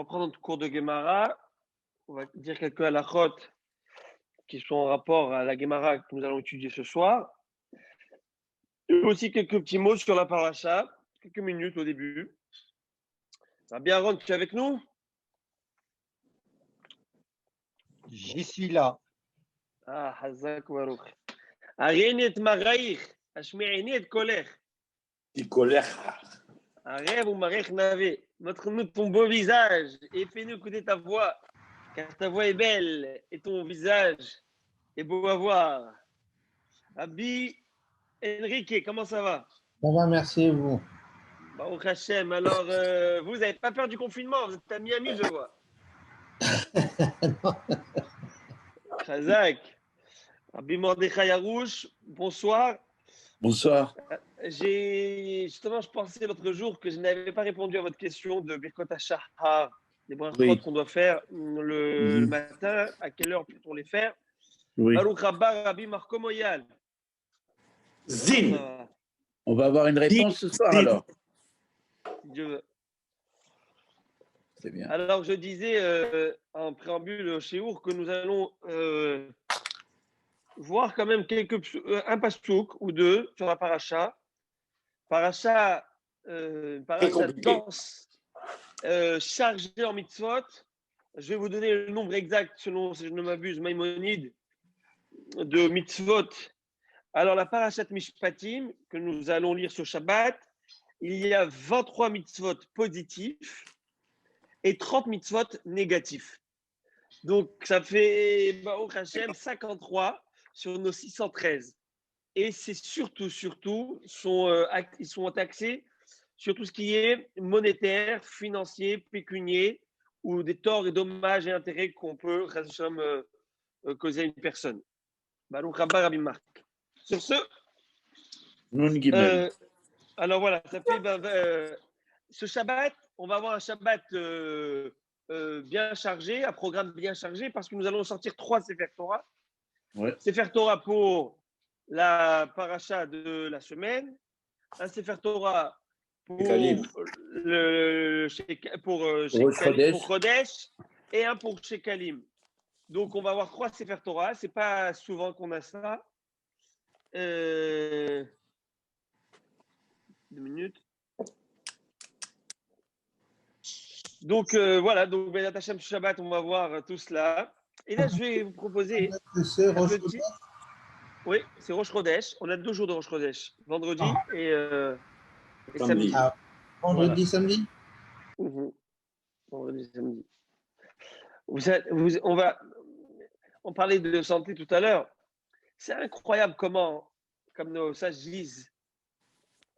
reprendre notre cours de Gemara. On va dire quelques halachot qui sont en rapport à la Gemara que nous allons étudier ce soir. Et aussi quelques petits mots sur la paracha, quelques minutes au début. Ça va bien, Aaron, tu es avec nous? J'y suis là. Ah, Hazak Baruch. Arini et Maraïch, Ashmi'ini et Kolech. Et colère. Arrête ou Marech Navé. Montre-nous ton beau visage et fais-nous écouter ta voix, car ta voix est belle et ton visage est beau à voir. Abi Enrique, comment ça va? Ça va, merci et vous. Baruch Hashem. Alors, vous n'avez pas peur du confinement? Vous êtes à Miami, je vois. Khazak. Abi Mordechai Harouche, bonsoir. Bonsoir. Justement, je pensais l'autre jour que je n'avais pas répondu à votre question de Birkot HaShahar, les brachot Oui. qu'on doit faire le matin. À quelle heure peut-on les faire? Oui. Baruch Rabba Rabbi Marco Moyal. Zin. On va avoir une réponse ce soir Zin. alors. Si Dieu veut. C'est bien. Alors, je disais en préambule chez Our que nous allons voir quand même un pasouk ou deux sur la paracha. Paracha dense, chargée en mitzvot. Je vais vous donner le nombre exact selon, si je ne m'abuse, Maïmonide, de mitzvot. Alors, la parachat Mishpatim, que nous allons lire sur Shabbat, il y a 23 mitzvot positifs et 30 mitzvot négatifs. Donc, ça fait, Baruch Hashem, 53 sur nos 613. Et c'est surtout, ils sont taxés sur tout ce qui est monétaire, financier, pécunier, ou des torts et dommages et intérêts qu'on peut causer à une personne. Baruch Rabba Rabbi Marc. Sur ce, alors voilà, ça fait ce Shabbat, on va avoir un Shabbat bien chargé, un programme bien chargé, parce que nous allons sortir 3 Sefer Torah. Ouais. Sefer Torah pour la paracha de la semaine, un Sefer Torah pour Chodesh et un pour Shekalim. Donc, on va avoir 3 Sefer Torah. Ce n'est pas souvent qu'on a ça. 2 minutes. Donc, voilà. Donc, Bezat Hashem Shabbat, on va voir tout cela. Et là, je vais vous proposer Oui, c'est Rosh Chodesh. On a 2 jours de Rosh Chodesh. Vendredi et samedi. Ah, vendredi, samedi. Vendredi, samedi. On parlait de santé tout à l'heure. C'est incroyable comment, comme nos sages disent,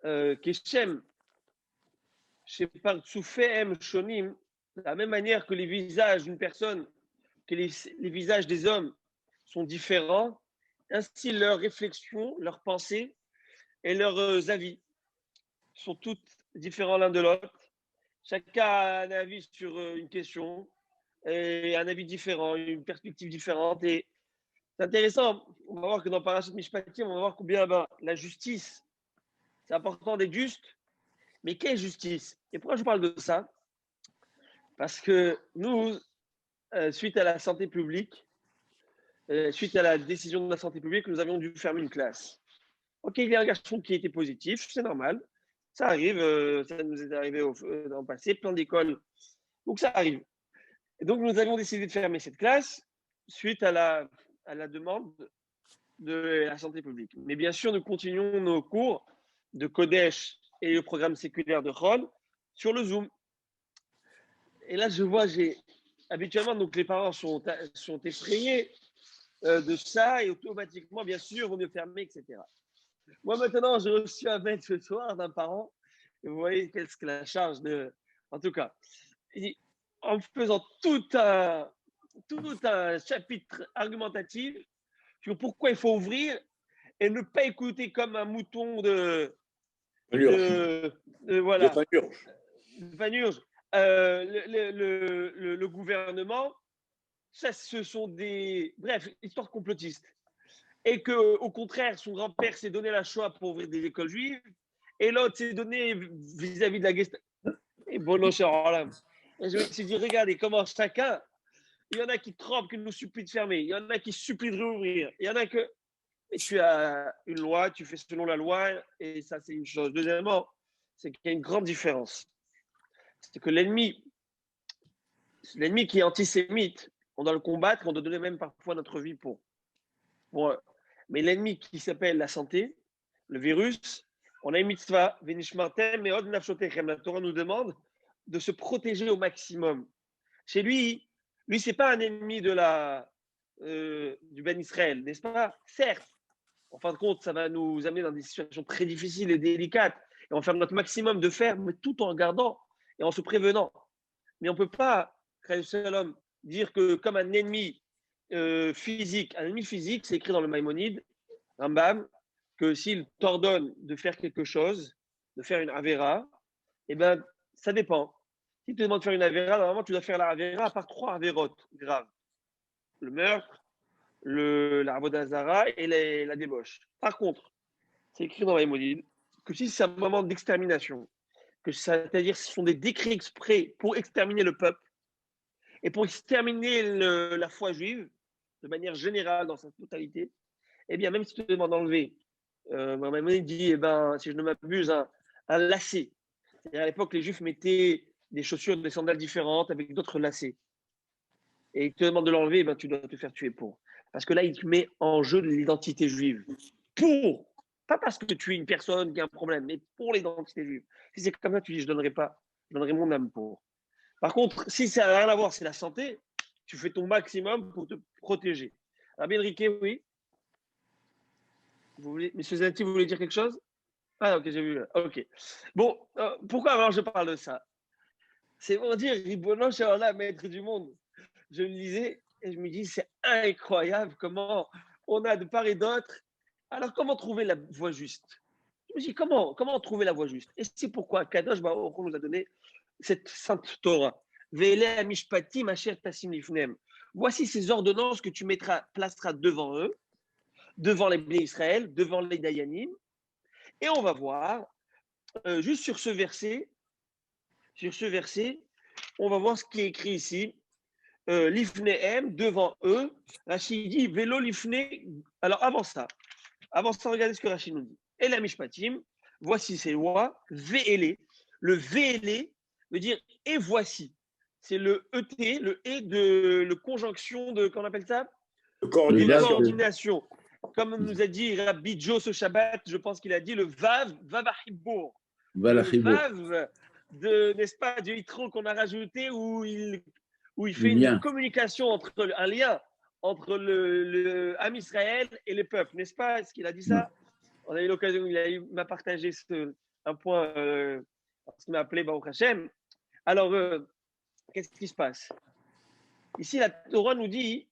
Keshem, Soufehem Shonim, de la même manière que les visages d'une personne, que les visages des hommes sont différents, ainsi leurs réflexions, leurs pensées et leurs avis sont toutes différents l'un de l'autre. Chacun a un avis sur une question et un avis différent, une perspective différente. Et c'est intéressant. On va voir que dans Parashat Mishpatim, on va voir combien la justice, c'est important d'être juste. Mais quelle justice? Et pourquoi je parle de ça? Parce que nous, suite à la santé publique, suite à la décision de la santé publique, nous avions dû fermer une classe. Ok, il y a un garçon qui était positif, c'est normal. Ça arrive, ça nous est arrivé dans le passé, plein d'écoles. Donc ça arrive. Et donc nous avions décidé de fermer cette classe suite à la demande de la santé publique. Mais bien sûr, nous continuons nos cours de Kodesh et le programme séculaire de Chol sur le Zoom. Et là, je vois, habituellement, donc les parents sont effrayés de ça et automatiquement, bien sûr, il vaut mieux fermer, etc. Moi, maintenant, j'ai reçu un mail ce soir d'un parent. Et vous voyez qu'est-ce que la charge de. En tout cas, en faisant tout un chapitre argumentatif sur pourquoi il faut ouvrir et ne pas écouter comme un mouton de voilà. De Panurge. Le gouvernement, ça, ce sont des. Bref, histoires complotistes. Et qu'au contraire, son grand-père s'est donné la Shoah pour ouvrir des écoles juives, et l'autre s'est donné vis-à-vis de la Gestapo. Et bon, cher Roland. Et je me suis dit, regardez comment chacun, il y en a qui tremblent, qui nous supplient de fermer. Il y en a qui supplient de réouvrir. Il y en a que et tu as une loi, tu fais selon la loi, et ça, c'est une chose. Deuxièmement, c'est qu'il y a une grande différence. C'est que l'ennemi qui est antisémite, on doit le combattre, on doit donner même parfois notre vie pour. Mais l'ennemi qui s'appelle la santé, le virus, on a une mitzvah, Venishmartem, mais Od Nafshotechem. La Torah nous demande de se protéger au maximum. Chez lui, c'est pas un ennemi de du Ben Israël, n'est-ce pas? Certes, en fin de compte, ça va nous amener dans des situations très difficiles et délicates. Et on va faire notre maximum de faire, mais tout en regardant et en se prévenant. Mais on ne peut pas, Shalom, dire que comme un ennemi physique, c'est écrit dans le Maïmonide, Rambam, que s'il t'ordonne de faire quelque chose, de faire une Avera, eh bien, ça dépend. S'il te demande de faire une Avera, normalement, tu dois faire la Avera à part 3 Averotes graves. Le meurtre, la Avodazara et la débauche. Par contre, c'est écrit dans Maïmonide que si c'est un moment d'extermination, c'est-à-dire ce sont des décrets exprès pour exterminer le peuple et pour exterminer la foi juive de manière générale dans sa totalité, eh bien, même si tu te demandes d'enlever, Maïmonide dit, eh ben, si je ne m'abuse, un lacet. C'est-à-dire à l'époque, les Juifs mettaient des chaussures, des sandales différentes avec d'autres lacets. Et il te demande de l'enlever, eh ben, tu dois te faire tuer pour. Parce que là, il te met en jeu l'identité juive. Pas parce que tu es une personne qui a un problème, mais pour l'identité juive. Si c'est comme ça, tu dis, je donnerai mon âme pour. Par contre, si ça n'a rien à voir, c'est la santé, tu fais ton maximum pour te protéger. Rabbi Enrique, oui. Monsieur Zanti, vous voulez dire quelque chose? Ah, ok, j'ai vu. Ok. Bon, pourquoi alors je parle de ça? C'est pour dire, Ribono Shalom, maître du monde. Je le lisais et je me dis, c'est incroyable comment on a de part et d'autre. Alors, comment trouver la voie juste? Je me dis, comment trouver la voie juste? Et c'est pourquoi Kadosh Baruch Hu nous a donné cette sainte Torah. Ve'eleh mishpatim asher tasim lifnem. Voici ces ordonnances que tu placeras devant eux, devant les Bnei Israël, devant les Dayanim. Et on va voir, juste sur ce verset, on va voir ce qui est écrit ici. Lifnehem, devant eux. Rachid dit vélo lifne. Alors avant ça, regardez ce que Rachid nous dit. Et la mishpatim, voici ces lois. Ve'ele. Le ve'ele veut dire et voici. C'est le ET, le conjonction de, qu'on appelle ça? Coordination. Comme nous a dit Rabbi Joe ce Shabbat, je pense qu'il a dit le Vav, Vavachibour. Le Vav, n'est-ce pas, du Yitro qu'on a rajouté où il fait une communication un lien entre le Ham Israël et les peuples, n'est-ce pas? Est-ce qu'il a dit ça? On a eu l'occasion, il m'a partagé un point, parce qu'il m'a appelé Baruch Hashem. Alors, qu'est-ce qui se passe? Ici, la Torah nous dit,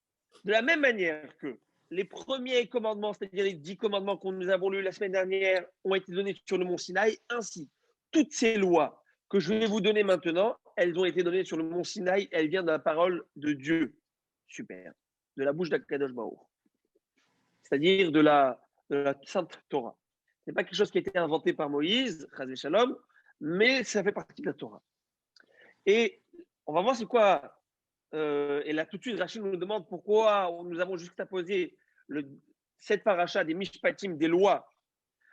de la même manière que les premiers commandements, c'est-à-dire les 10 commandements que nous avons lus la semaine dernière, ont été donnés sur le mont Sinaï, ainsi, toutes ces lois que je vais vous donner maintenant, elles ont été données sur le mont Sinaï, elles viennent de la parole de Dieu. Super. De la bouche d'Akadosh Baruch. C'est-à-dire de la Sainte Torah. Ce n'est pas quelque chose qui a été inventé par Moïse, Chazé Shalom, mais ça fait partie de la Torah. Et on va voir c'est quoi. Et là, tout de suite, Rachid nous demande pourquoi nous avons juxtaposé cette paracha des Mishpatim, des lois,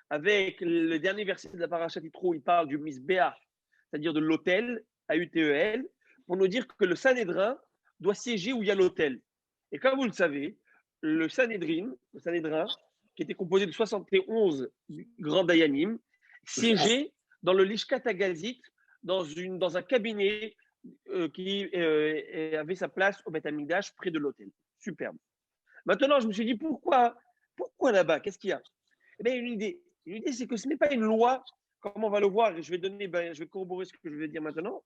avec le dernier verset de la paracha Yitro, il parle du Misbéach, c'est-à-dire de l'autel, A-U-T-E-L, pour nous dire que le Sanhédrin doit siéger où il y a l'autel. Et comme vous le savez, le Sanhédrin, qui était composé de 71 grands dayanim, siégeait dans le Lishkat Agazit, dans un cabinet qui avait sa place au Beth Amikdash, près de l'autel. Superbe. Maintenant, je me suis dit, pourquoi là-bas? Qu'est-ce qu'il y a? Eh bien, une idée. Une idée, c'est que ce n'est pas une loi, comme on va le voir, et je vais corroborer ce que je vais dire maintenant.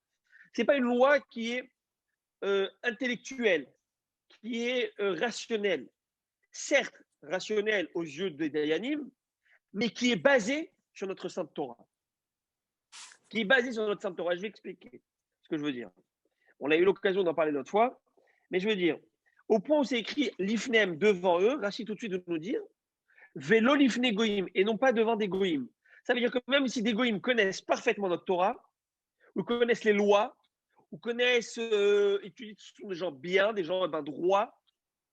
Ce n'est pas une loi qui est intellectuelle, qui est rationnelle. Certes, rationnelle aux yeux des Dayanim, mais qui est basée sur notre Sainte Torah. Je vais expliquer ce que je veux dire. On a eu l'occasion d'en parler l'autre fois, mais je veux dire, au point où c'est écrit l'ifnem devant eux, Rachid tout de suite de nous dire vélo l'ifne goïm et non pas devant des goïm. Ça veut dire que même si des goïm connaissent parfaitement notre Torah, ou connaissent les lois, ou connaissent, étudient, ce sont des gens bien, des gens droits,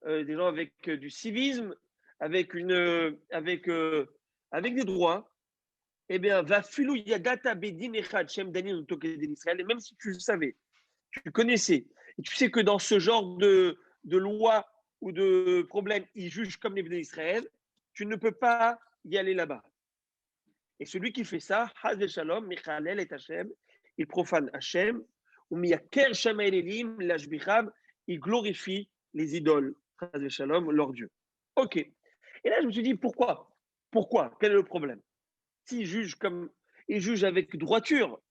des gens avec du civisme, avec des droits. Eh bien, va filou yagata bedin echad shem danin utokedin Israël. Et même si tu le savais, tu connaissais, et tu sais que dans ce genre de loi ou de problème, ils jugent comme les Bnei Israël, tu ne peux pas y aller là-bas. Et celui qui fait ça, Haz Shalom, Michalel et Hachem, il profane Hachem, ou Miyaker Shamael Elim, l'Ashbichab, il glorifie les idoles, Haz Shalom, leur Dieu. Ok. Et là, je me suis dit, pourquoi? Pourquoi? Quel est le problème? S'ils jugent comme ils jugent avec droiture,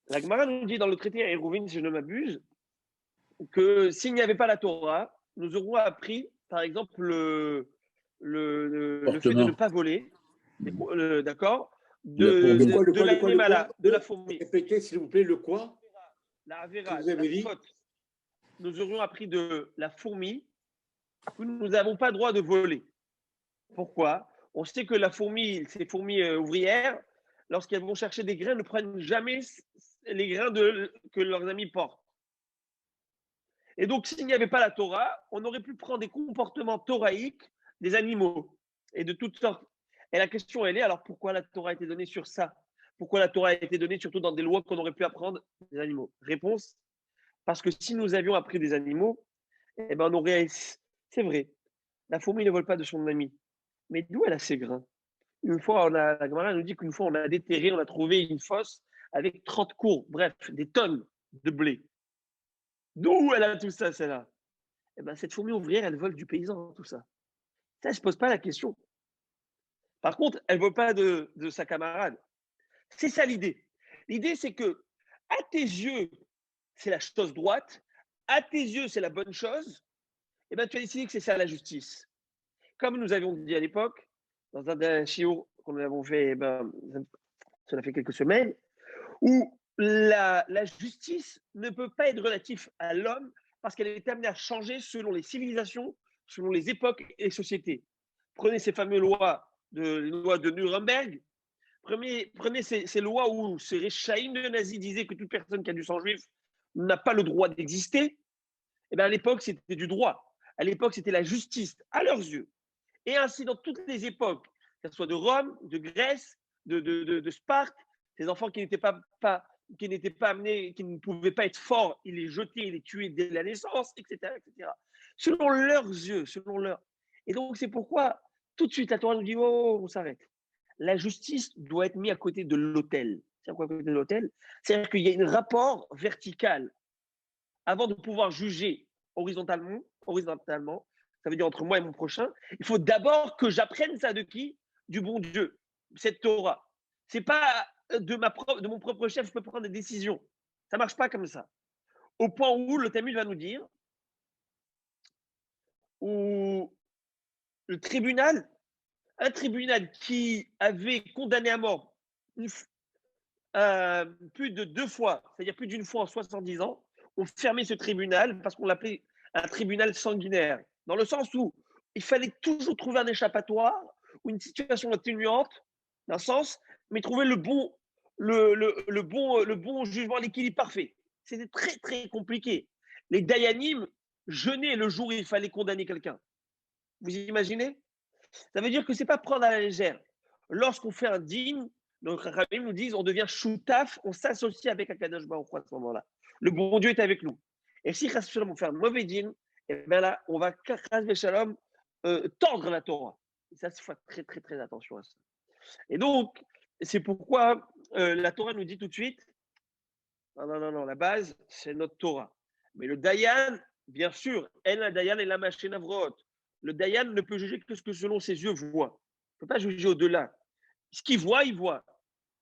la Gemara nous dit dans le traité à Hérouvine, si je ne m'abuse, que s'il n'y avait pas la Torah, nous aurions appris, par exemple, le fait de ne pas voler, d'accord, de l'animal, de la fourmi. Répétez, s'il vous plaît, le quoi? La Avera, vous avez la dit faute. Nous aurions appris de la fourmi que nous n'avons pas le droit de voler. Pourquoi? On sait que la fourmi, ces fourmis ouvrières, lorsqu'elles vont chercher des grains, ne prennent jamais les grains que leurs amis portent. Et donc, s'il n'y avait pas la Torah, on aurait pu prendre des comportements thoraïques des animaux et de toutes sortes. Et la question, elle est, alors pourquoi la Torah a été donnée sur ça? Pourquoi la Torah a été donnée surtout dans des lois qu'on aurait pu apprendre des animaux? Réponse, parce que si nous avions appris des animaux, eh ben on aurait, c'est vrai, la fourmi ne vole pas de son ami. Mais d'où elle a ses grains? Une fois, la Gemara nous dit qu'une fois, on a déterré, on a trouvé une fosse avec 30 cours, bref, des tonnes de blé. D'où elle a tout ça, celle-là? Eh ben, cette fourmi ouvrière, elle vole du paysan, tout ça. Ça, elle ne se pose pas la question. Par contre, elle ne vole pas de sa camarade. C'est ça l'idée. L'idée, c'est que, à tes yeux, c'est la chose droite, à tes yeux, c'est la bonne chose, eh ben, tu as décidé que c'est ça la justice. Comme nous avions dit à l'époque, dans un shiur qu'on avons fait, cela fait quelques semaines, où la justice ne peut pas être relative à l'homme parce qu'elle est amenée à changer selon les civilisations, selon les époques et les sociétés. Prenez ces fameuses lois de Nuremberg, prenez ces lois où ces réchaïm de nazis disaient que toute personne qui a du sang juif n'a pas le droit d'exister. Et bien à l'époque, c'était du droit. À l'époque, c'était la justice, à leurs yeux. Et ainsi, dans toutes les époques, que ce soit de Rome, de Grèce, de Sparte, ces enfants qui n'étaient pas amenés, qui ne pouvaient pas être forts, ils les jetaient, ils les tuaient dès la naissance, etc., etc. Selon leurs yeux, selon leur. Et donc, c'est pourquoi, tout de suite, la Torah nous dit, oh, on s'arrête. La justice doit être mise à côté de l'autel. C'est quoi à côté de l'autel? C'est-à-dire qu'il y a un rapport vertical. Avant de pouvoir juger horizontalement, ça veut dire entre moi et mon prochain, il faut d'abord que j'apprenne ça de qui? Du bon Dieu, cette Torah. C'est pas de mon propre chef, je peux prendre des décisions. Ça marche pas comme ça. Au point où le Talmud va nous dire, où un tribunal qui avait condamné à mort plus de 2 fois, c'est-à-dire plus d'une fois en 70 ans, on fermait ce tribunal parce qu'on l'appelait un tribunal sanguinaire. Dans le sens où il fallait toujours trouver un échappatoire ou une situation atténuante, d'un sens, mais trouver le bon jugement, l'équilibre parfait. C'était très, très compliqué. Les dayanim jeûnaient le jour où il fallait condamner quelqu'un. Vous imaginez? Ça veut dire que ce n'est pas prendre à la légère. Lorsqu'on fait un dîme, donc Rabbi nous disent, on devient choutaf, on s'associe avec Akadosh Baruch Hu à ce moment-là. Le bon Dieu est avec nous. Et si on fait un mauvais dîme, et bien là, on va tordre la Torah. Et ça, il faut faire très, très, très attention à ça. Et donc, c'est pourquoi la Torah nous dit tout de suite, non, la base, c'est notre Torah. Mais le Dayan, bien sûr, la Dayan et la machine Avrot. Le Dayan ne peut juger que ce que selon ses yeux voit. Il ne peut pas juger au-delà. Ce qu'il voit, il voit.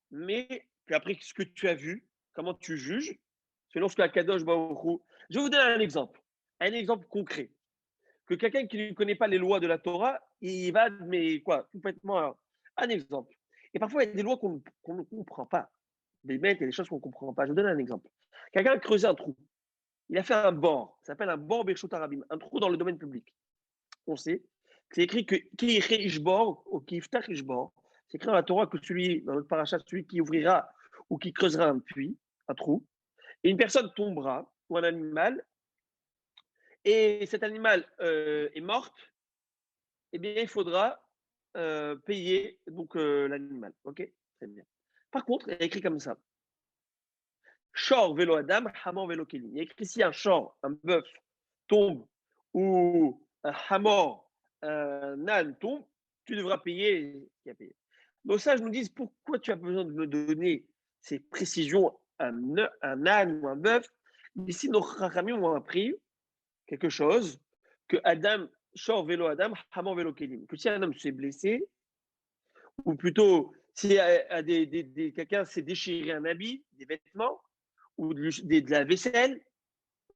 Mais après ce que tu as vu, comment tu juges, selon ce que Akadosh Baruch Hu. Je vais vous donner un exemple concret. Que quelqu'un qui ne connaît pas les lois de la Torah, il va, mais quoi, complètement. Un exemple. Et parfois, il y a des lois qu'on ne comprend pas. Des bêtes, il y a des choses qu'on ne comprend pas. Je vous donne un exemple. Quelqu'un a creusé un trou. Il a fait un bord. Ça s'appelle un bord Birshut Arabim, un trou dans le domaine public. On sait. C'est écrit que qui Ishbor ou qui Iftach Ishbor. C'est écrit dans la Torah que dans notre parachat, celui qui ouvrira ou qui creusera un puits, un trou, et une personne tombera, ou un animal, et cet animal est morte, eh bien, il faudra payer donc l'animal. OK? Très bien. Par contre, il y a écrit comme ça. Shor vélo Adam, Hamor vélo Kélim. Il y a écrit si un shor, un bœuf, tombe, ou un Hamor, un âne tombe, tu devras payer ce qu'il a payé. Nos sages nous disent pourquoi tu as besoin de me donner ces précisions, un âne ou un bœuf. Ici, nos Chachamim ont appris quelque chose que Adam, Shor vélo Adam, Hamor vélo Kélim. Que si un homme s'est blessé, ou plutôt si quelqu'un s'est déchiré un habit, des vêtements, ou de la vaisselle,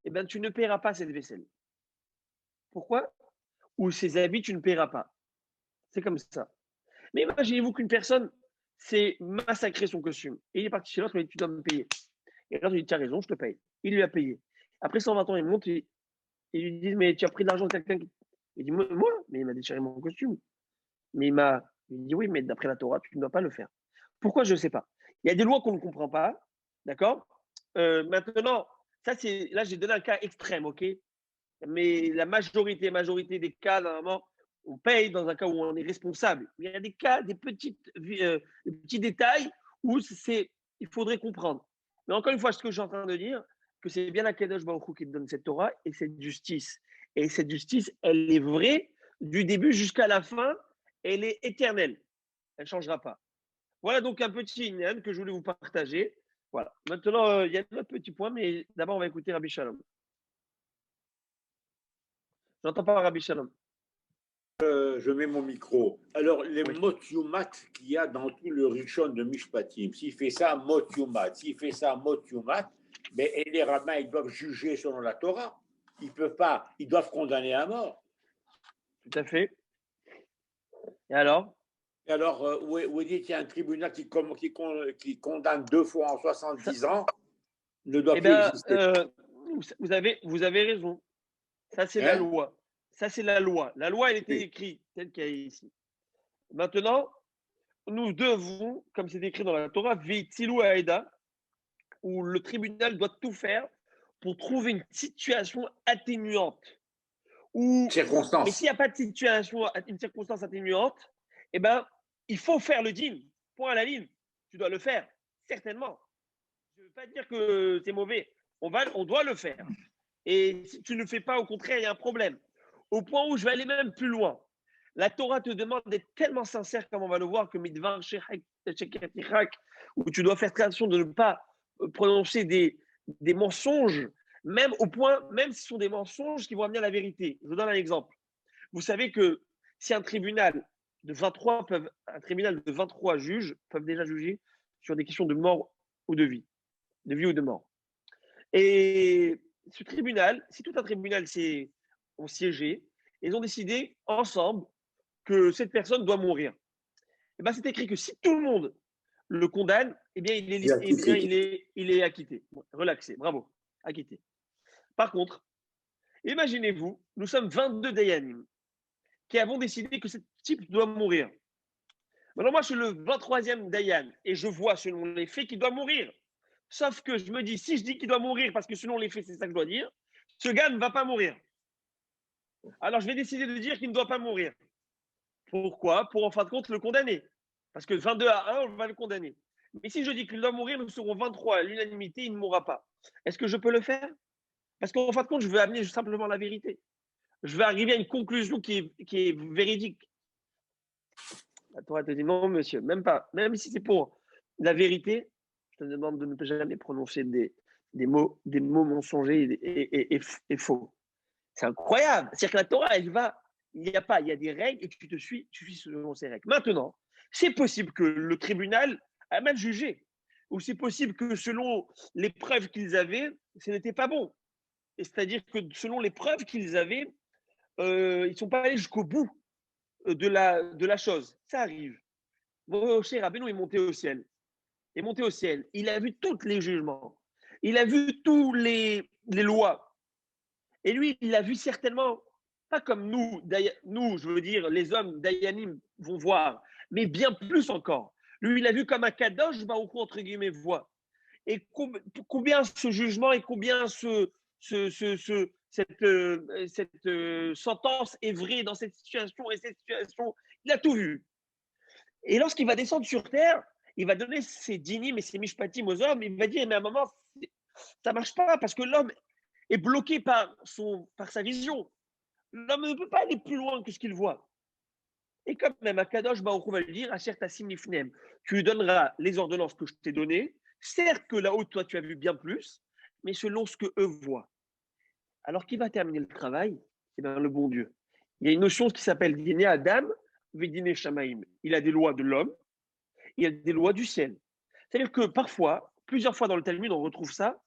eh ben, tu ne paieras pas cette vaisselle. Pourquoi? Ou ces habits, tu ne paieras pas. C'est comme ça. Mais imaginez-vous qu'une personne s'est massacré son costume. Et il est parti chez l'autre, il dit, tu dois me payer. Et l'autre, il dit, tu as raison, je te paye. Il lui a payé. Après 120 ans, il monte et il lui dit, mais tu as pris de l'argent de quelqu'un qui... Il dit, moi, mais il m'a déchiré mon costume. Mais il dit, oui, mais d'après la Torah, tu ne dois pas le faire. Pourquoi? Je ne sais pas. Il y a des lois qu'on ne comprend pas. D'accord? Maintenant, là, j'ai donné un cas extrême, ok? Mais la majorité des cas, normalement, on paye dans un cas où on est responsable. Il y a des cas, des petits détails où il faudrait comprendre. Mais encore une fois, ce que je suis en train de dire, que c'est bien la Kadosh Baruch Hu qui te donne cette Torah et cette justice. Et cette justice, elle est vraie du début jusqu'à la fin. Elle est éternelle. Elle ne changera pas. Voilà donc un petit inyan que je voulais vous partager. Voilà. Maintenant, il y a d'autres petits points, mais d'abord, on va écouter Rabbi Shalom. J'entends pas Rabbi Shalom. Je mets mon micro. Alors, les Oui. motiumat qu'il y a dans tout le Rishon de Mishpatim, s'il fait ça, motiumat, s'il fait ça, motiumat, mais et les rabbins, ils doivent juger selon la Torah. Ils peuvent pas, ils doivent condamner à mort. Tout à fait. Et alors? Et alors, vous dites qu'il y a un tribunal qui condamne 2 fois en 70 ans, ne doit plus exister. Vous avez raison. Ça, c'est la loi. Ça, c'est la loi. La loi, elle était écrite telle qu'elle est ici. Maintenant, nous devons, comme c'est écrit dans la Torah, Veitilou Aeda, où le tribunal doit tout faire pour trouver une situation atténuante. Mais s'il n'y a pas de situation, une circonstance atténuante, eh ben, il faut faire le dîme. Point à la ligne. Tu dois le faire, certainement. Je ne veux pas dire que c'est mauvais. On doit le faire. Et si tu ne le fais pas, au contraire, il y a un problème. Au point où je vais aller même plus loin. La Torah te demande d'être tellement sincère, comme on va le voir, que Midvar où tu dois faire attention de ne pas prononcer des mensonges, même si ce sont des mensonges qui vont amener à la vérité. Je vous donne un exemple. Vous savez que si un tribunal de 23 juges peuvent déjà juger sur des questions de mort ou de vie ou de mort. Et ce tribunal, si tout un tribunal ont siégé, ils ont décidé ensemble que cette personne doit mourir. Et ben, c'est écrit que si tout le monde le condamne, eh bien, il est acquitté. Relaxé, bravo, acquitté. Par contre, imaginez-vous, nous sommes 22 Dayanim qui avons décidé que ce type doit mourir. Maintenant, moi, je suis le 23e Dayan et je vois selon les faits qu'il doit mourir. Sauf que je me dis, si je dis qu'il doit mourir parce que selon les faits, c'est ça que je dois dire, ce gars ne va pas mourir. Alors, je vais décider de dire qu'il ne doit pas mourir. Pourquoi? Pour en fin de compte le condamner. Parce que 22 à 1, on va le condamner. Mais si je dis qu'il doit mourir, nous serons 23 à l'unanimité, il ne mourra pas. Est-ce que je peux le faire? Parce qu'en fin de compte, je veux amener simplement la vérité. Je vais arriver à une conclusion qui est véridique. La Torah te dit non, monsieur, même pas. Même si c'est pour la vérité, je te demande de ne jamais prononcer des mots mensongers et faux. C'est incroyable. C'est-à-dire que la Torah, il y a des règles et tu suis selon ces règles. Maintenant, c'est possible que le tribunal a mal jugé, ou c'est possible que selon les preuves qu'ils avaient, ce n'était pas bon. Et c'est-à-dire que selon les preuves qu'ils avaient, ils ne sont pas allés jusqu'au bout de la chose. Ça arrive. Moshe Rabbeinu est monté au ciel. Il a vu tous les jugements. Il a vu tous les lois. Et lui, il a vu certainement, pas comme nous, je veux dire, les hommes Dayanim vont voir, mais bien plus encore. Lui, il a vu comme un Kadosh Baruch Hu, entre guillemets, voit. et combien ce jugement et combien cette sentence est vraie dans cette situation et cette situation. Il a tout vu. Et lorsqu'il va descendre sur terre, il va donner ses dinim et ses mishpatim aux hommes. Il va dire, mais à un moment, ça ne marche pas parce que l'homme est bloqué par sa vision. L'homme ne peut pas aller plus loin que ce qu'il voit. Et quand même, Akadosh Baruch Hu va lui dire, Asher Tassim Nifnem, tu lui donneras les ordonnances que je t'ai données. Certes que là-haut, toi, tu as vu bien plus, mais selon ce qu'eux voient. Alors, qui va terminer le travail? Eh bien, le bon Dieu. Il y a une notion qui s'appelle Diné Adam, Vedine Shamaim. Il a des lois de l'homme, il y a des lois du ciel. C'est-à-dire que parfois, plusieurs fois dans le Talmud, on retrouve ça.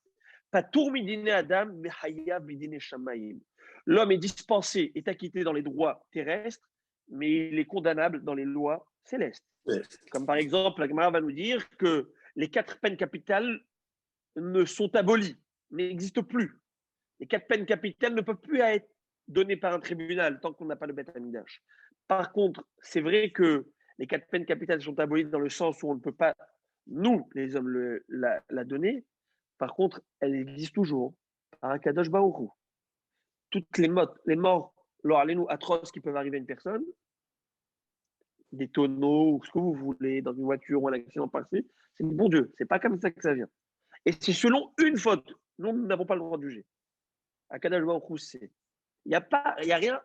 Patour midine Adam, Mehaya Vedine Shamaim. L'homme est dispensé, est acquitté dans les droits terrestres, mais il est condamnable dans les lois célestes. Comme par exemple, la Gemara va nous dire que les 4 peines capitales ne sont abolies, n'existent plus. Les 4 peines capitales ne peuvent plus être données par un tribunal tant qu'on n'a pas le Beth Amikdash. Par contre, c'est vrai que les 4 peines capitales sont abolies dans le sens où on ne peut pas, nous, les hommes, la donner. Par contre, elle existe toujours par un Kadosh Baruch Hu. Toutes les morts, atroces qui peuvent arriver à une personne, des tonneaux ou ce que vous voulez, dans une voiture ou un accident passé, c'est le bon Dieu. C'est pas comme ça que ça vient. Et c'est selon une faute. Nous n'avons pas le droit de juger. À Kadosh Baruch Hu, c'est. Il n'y a rien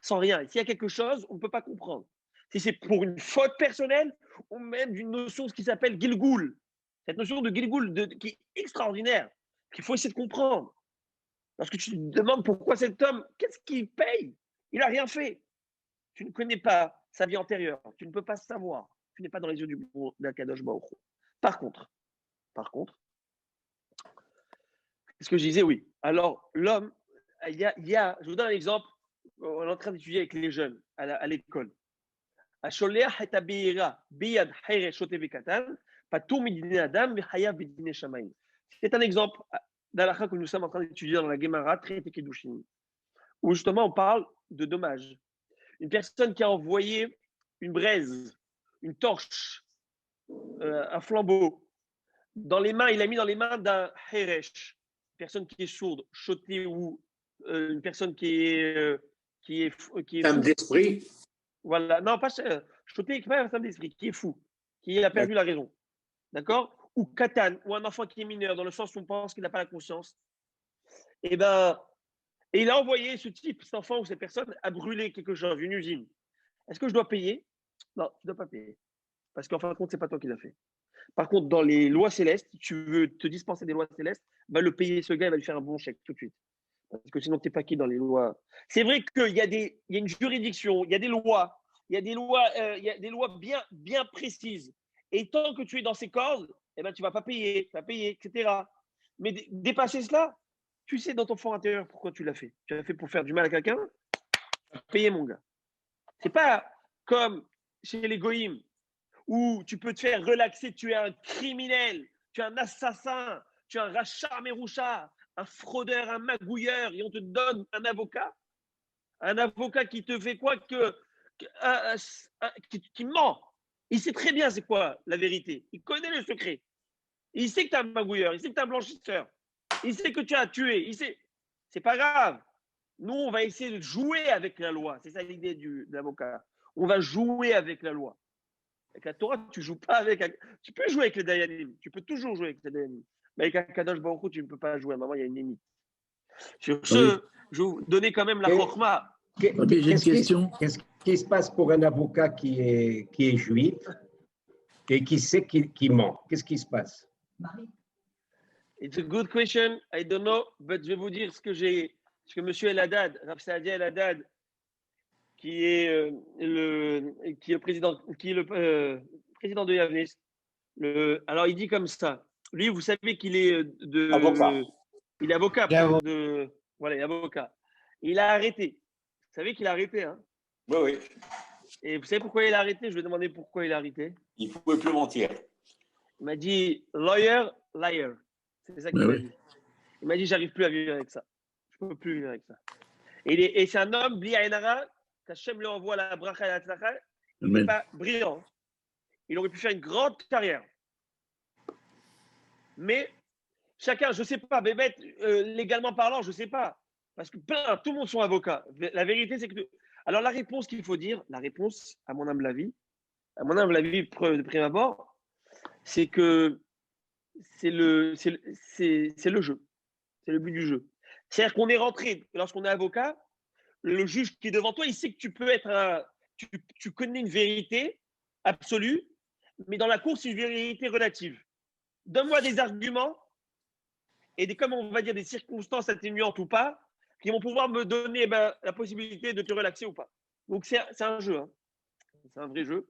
sans rien. S'il y a quelque chose, on ne peut pas comprendre. Si c'est pour une faute personnelle ou même d'une notion qui s'appelle Gilgoul. Cette notion de Gilgoul qui est extraordinaire, qu'il faut essayer de comprendre. Lorsque tu te demandes pourquoi cet homme, qu'est-ce qu'il paye? Il n'a rien fait. Tu ne connais pas sa vie antérieure. Tu ne peux pas savoir. Tu n'es pas dans les yeux du bon d'Akadosh Baruch Hu. Par contre, ce que je disais, oui. Alors, l'homme, je vous donne un exemple. On est en train d'étudier avec les jeunes à l'école. C'est un exemple d'Alakha que nous sommes en train d'étudier dans la Gemara, traité Kedushin, où justement on parle de dommages. Une personne qui a envoyé une braise, une torche, un flambeau, dans les mains, il a mis dans les mains d'un Heresh, une personne qui est sourde, choté ou une personne qui est femme d'esprit. Voilà, non, pas choté, pas un femme d'esprit, qui est fou, qui a perdu la raison. D'accord? Ou Katan, ou un enfant qui est mineur, dans le sens où on pense qu'il n'a pas la conscience. Et il a envoyé cet enfant ou cette personne à brûler quelque chose, une usine. Est-ce que je dois payer? Non, tu ne dois pas payer. Parce qu'en fin de compte, ce n'est pas toi qui l'as fait. Par contre, dans les lois célestes, si tu veux te dispenser des lois célestes, va le payer ce gars, il va lui faire un bon chèque tout de suite. Parce que sinon, tu n'es pas qui dans les lois. C'est vrai qu'il y a une juridiction, il y a des lois, il y a des lois bien précises. Et tant que tu es dans ces cordes, tu ne vas pas payer, etc. Mais dépasser cela, tu sais dans ton fort intérieur pourquoi tu l'as fait. Tu l'as fait pour faire du mal à quelqu'un, tu vas payer, mon gars. Ce n'est pas comme chez les goïms, où tu peux te faire relaxer, tu es un criminel, tu es un assassin, tu es un rachat méroucha, un fraudeur, un magouilleur, et on te donne un avocat qui te fait quoi qui ment. Il sait très bien c'est quoi la vérité. Il connaît le secret. Il sait que tu es un magouilleur, il sait que tu es un blanchisseur, il sait que tu as tué, il sait. C'est pas grave. Nous, on va essayer de jouer avec la loi. C'est ça l'idée de l'avocat. On va jouer avec la loi. Avec la Torah, tu joues pas avec. Tu peux jouer avec les Dayanim. Tu peux toujours jouer avec les Dayanim. Mais avec Akadosh Baruch Hu, tu ne peux pas jouer. À un moment, il y a une limite. Sur ce, je vais vous donner quand même la Chokhma. J'ai une question. Qu'est-ce qui se passe pour un avocat qui est juif et qui sait qu'il ment? Qu'est-ce qui se passe? It's a good question. I don't know, but je vais vous dire ce que M. El Haddad, Rav Saadia El Haddad, qui est le président de Yavnes. Alors, il dit comme ça. Lui, vous savez qu'il est Avocat. Il est avocat. Voilà, il est avocat. Il a arrêté. Vous savez qu'il a arrêté, hein? Oui. Et vous savez pourquoi il a arrêté? Je vais demander pourquoi il a arrêté. Il ne pouvait plus mentir. Il m'a dit lawyer, liar. C'est ça qu'il m'a dit. Il m'a dit j'arrive plus à vivre avec ça. Je ne peux plus vivre avec ça. Et c'est un homme, Bli Aïnara, qu'Hachem lui envoie la bracha et la tzlacha. Il n'est pas brillant. Il aurait pu faire une grande carrière. Mais chacun, je ne sais pas, Bébête, légalement parlant, je ne sais pas. Parce que tout le monde sont avocats. La vérité, c'est que. Alors, la réponse qu'il faut dire, la réponse, à mon humble avis, de prime abord, c'est que c'est le jeu. C'est le but du jeu. C'est-à-dire qu'on est rentré, lorsqu'on est avocat, le juge qui est devant toi, il sait que tu peux être tu connais une vérité absolue, mais dans la cour, c'est une vérité relative. Donne-moi des arguments et comme on va dire des circonstances atténuantes ou pas, qui vont pouvoir me donner la possibilité de te relaxer ou pas. Donc c'est un jeu, hein. C'est un vrai jeu.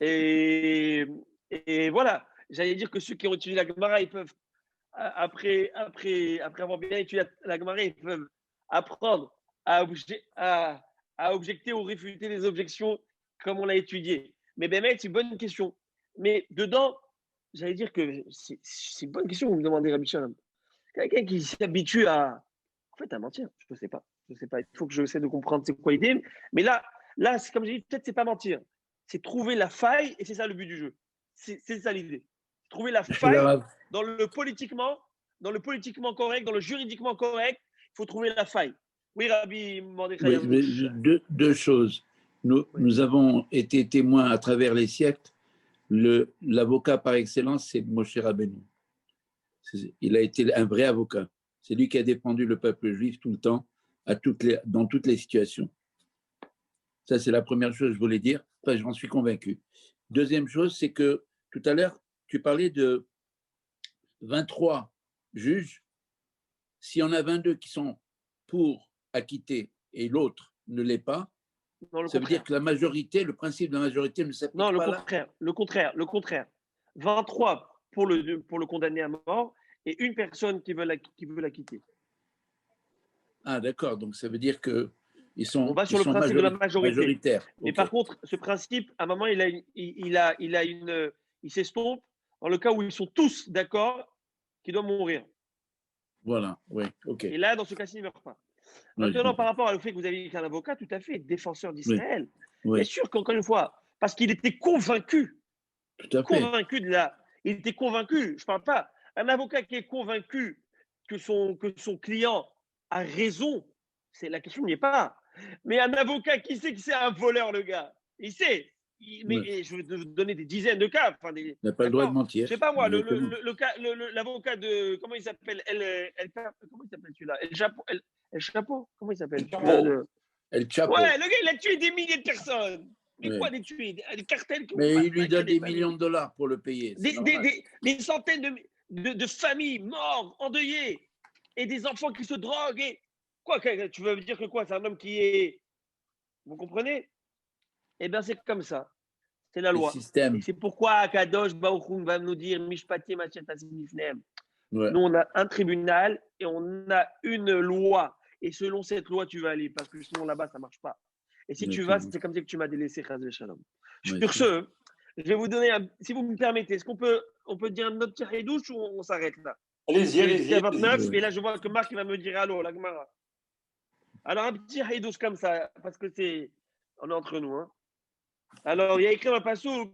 Et voilà, j'allais dire que ceux qui ont étudié la Gemara, ils peuvent, après avoir bien étudié la Gemara, ils peuvent apprendre à objecter ou réfuter les objections comme on l'a étudié. Mais ben, mec, c'est une bonne question. Mais dedans, j'allais dire que c'est une bonne question que vous me demandez, Rabbi Shalom. Quelqu'un qui s'habitue à mentir, je ne sais pas. Je sais pas. Il faut que j'essaie de comprendre c'est quoi l'idée. Mais là, c'est comme j'ai dit, peut-être c'est pas mentir. C'est trouver la faille et c'est ça le but du jeu. C'est ça l'idée. Trouver la faille dans le politiquement correct, dans le juridiquement correct. Il faut trouver la faille. Oui, Rabbi Mordechai. Oui, deux choses. Nous avons été témoins à travers les siècles. L'avocat par excellence, c'est Moshe Rabbeinu. Il a été un vrai avocat. C'est lui qui a défendu le peuple juif tout le temps, dans toutes les situations. Ça, c'est la première chose que je voulais dire. Enfin, j'en suis convaincu. Deuxième chose, c'est que tout à l'heure, tu parlais de 23 juges. S'il y en a 22 qui sont pour acquitter et l'autre ne l'est pas, ça veut dire que la majorité, le principe de la majorité ne s'applique pas. Non, le contraire. 23 pour le condamner à mort et une personne qui veut l'acquitter. Ah, d'accord. Donc, ça veut dire que on va sur le principe de la majorité. Majoritaire. Mais par contre, ce principe, à un moment, il s'estompe dans le cas où ils sont tous d'accord qu'il doit mourir. Voilà, oui, ok. Et là, dans ce cas-ci, il ne meurt pas. Maintenant, par rapport au fait que vous avez un avocat, tout à fait, défenseur d'Israël, bien sûr qu'encore une fois, parce qu'il était convaincu, il était convaincu, je ne parle pas, un avocat qui est convaincu que son client a raison, la question n'y est pas. Mais un avocat qui sait que c'est un voleur, le gars, il sait. Mais je vais te donner des dizaines de cas. Il n'a pas le droit de mentir. Je ne sais pas moi, l'avocat de. Comment il s'appelle comment il s'appelle celui-là El Chapo. Comment il s'appelle El Chapo. Ouais, le gars, il a tué des milliers de personnes. Mais quoi, des cartels Mais il lui donne des millions de dollars pour le payer. Des centaines de familles mortes, endeuillées, et des enfants qui se droguent. Quoi, tu veux dire que quoi? C'est un homme qui est. Vous comprenez? Eh bien, c'est comme ça. C'est la loi. Et c'est pourquoi Kadosh Baruch Hu va nous dire Mishpati Machet. Nous, on a un tribunal et on a une loi. Et selon cette loi, tu vas aller. Parce que sinon, là-bas, ça ne marche pas. Et si tu vas, c'est comme ça que tu m'as délaissé, Chaz Shalom. Sur ce, je vais vous donner si vous me permettez, est-ce qu'on peut dire notre petit haïdouche ou on s'arrête là? Allez-y. Il y a 29, et là, je vois que Marc va me dire allô, la Gemara. Alors, un petit haïdouche comme ça, parce que on est entre nous. Hein. Alors, il y a écrit un passouk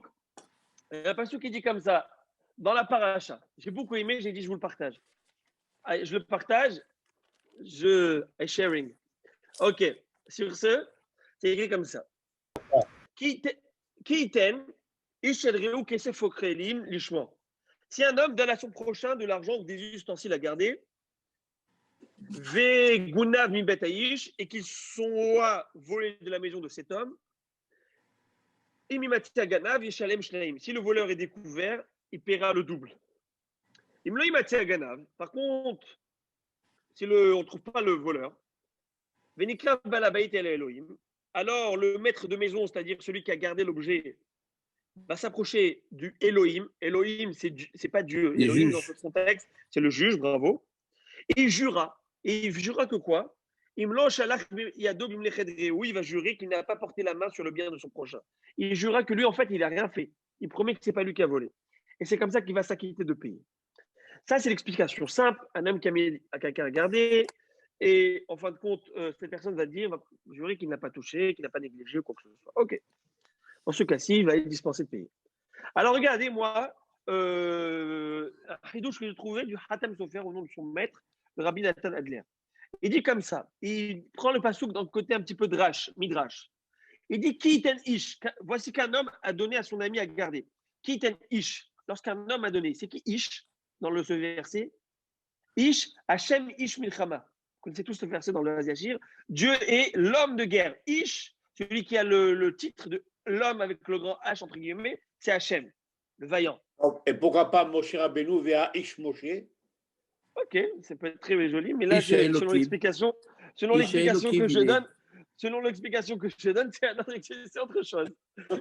qui dit comme ça, dans la paracha. J'ai beaucoup aimé, j'ai dit je vous le partage. Allez, je le partage, sharing. Ok, sur ce, c'est écrit comme ça. Qui t'aime, Ishedreu Kesef Okrelim Lishma. Si un homme donne à son prochain de l'argent ou des ustensiles à garder, Vegunav mi betayish, et qu'ils sont volés de la maison de cet homme, si le voleur est découvert, il paiera le double. Par contre, si on ne trouve pas le voleur, alors le maître de maison, c'est-à-dire celui qui a gardé l'objet, va s'approcher du Elohim. Elohim, c'est pas Dieu. Elohim, dans ce contexte, c'est le juge, bravo. Et il jura. Et il jura que quoi? Il va jurer qu'il n'a pas porté la main sur le bien de son prochain. Il jura que lui, en fait, il n'a rien fait. Il promet que ce n'est pas lui qui a volé. Et c'est comme ça qu'il va s'acquitter de payer. Ça, c'est l'explication simple. Un homme qui a mis à quelqu'un à garder. Et en fin de compte, cette personne va jurer qu'il n'a pas touché, qu'il n'a pas négligé ou quoi que ce soit. OK. Dans ce cas-ci, il va être dispensé de payer. Alors, regardez, moi, un chidouche que j'ai trouvé du Hatam Sofer au nom de son maître, le Rabbi Nathan Adler. Il dit comme ça, il prend le pasouk dans le côté un petit peu drash, midrash. Il dit Kiten Ish, voici qu'un homme a donné à son ami à garder. Kiten Ish, lorsqu'un homme a donné, c'est qui Ish dans ce verset? Ish, Hashem Ish Milchama. Vous connaissez tous ce verset dans le Hazir. Dieu est l'homme de guerre. Ish, celui qui a le titre de l'homme avec le grand H entre guillemets, c'est Hashem, le vaillant. Et pourquoi pas Moshe Rabbeinu vers Ish Moshe? Ok, ça peut être très joli, mais là, Isha selon Elohim. l'explication Isha Elohim, que je il est- donne, c'est autre chose.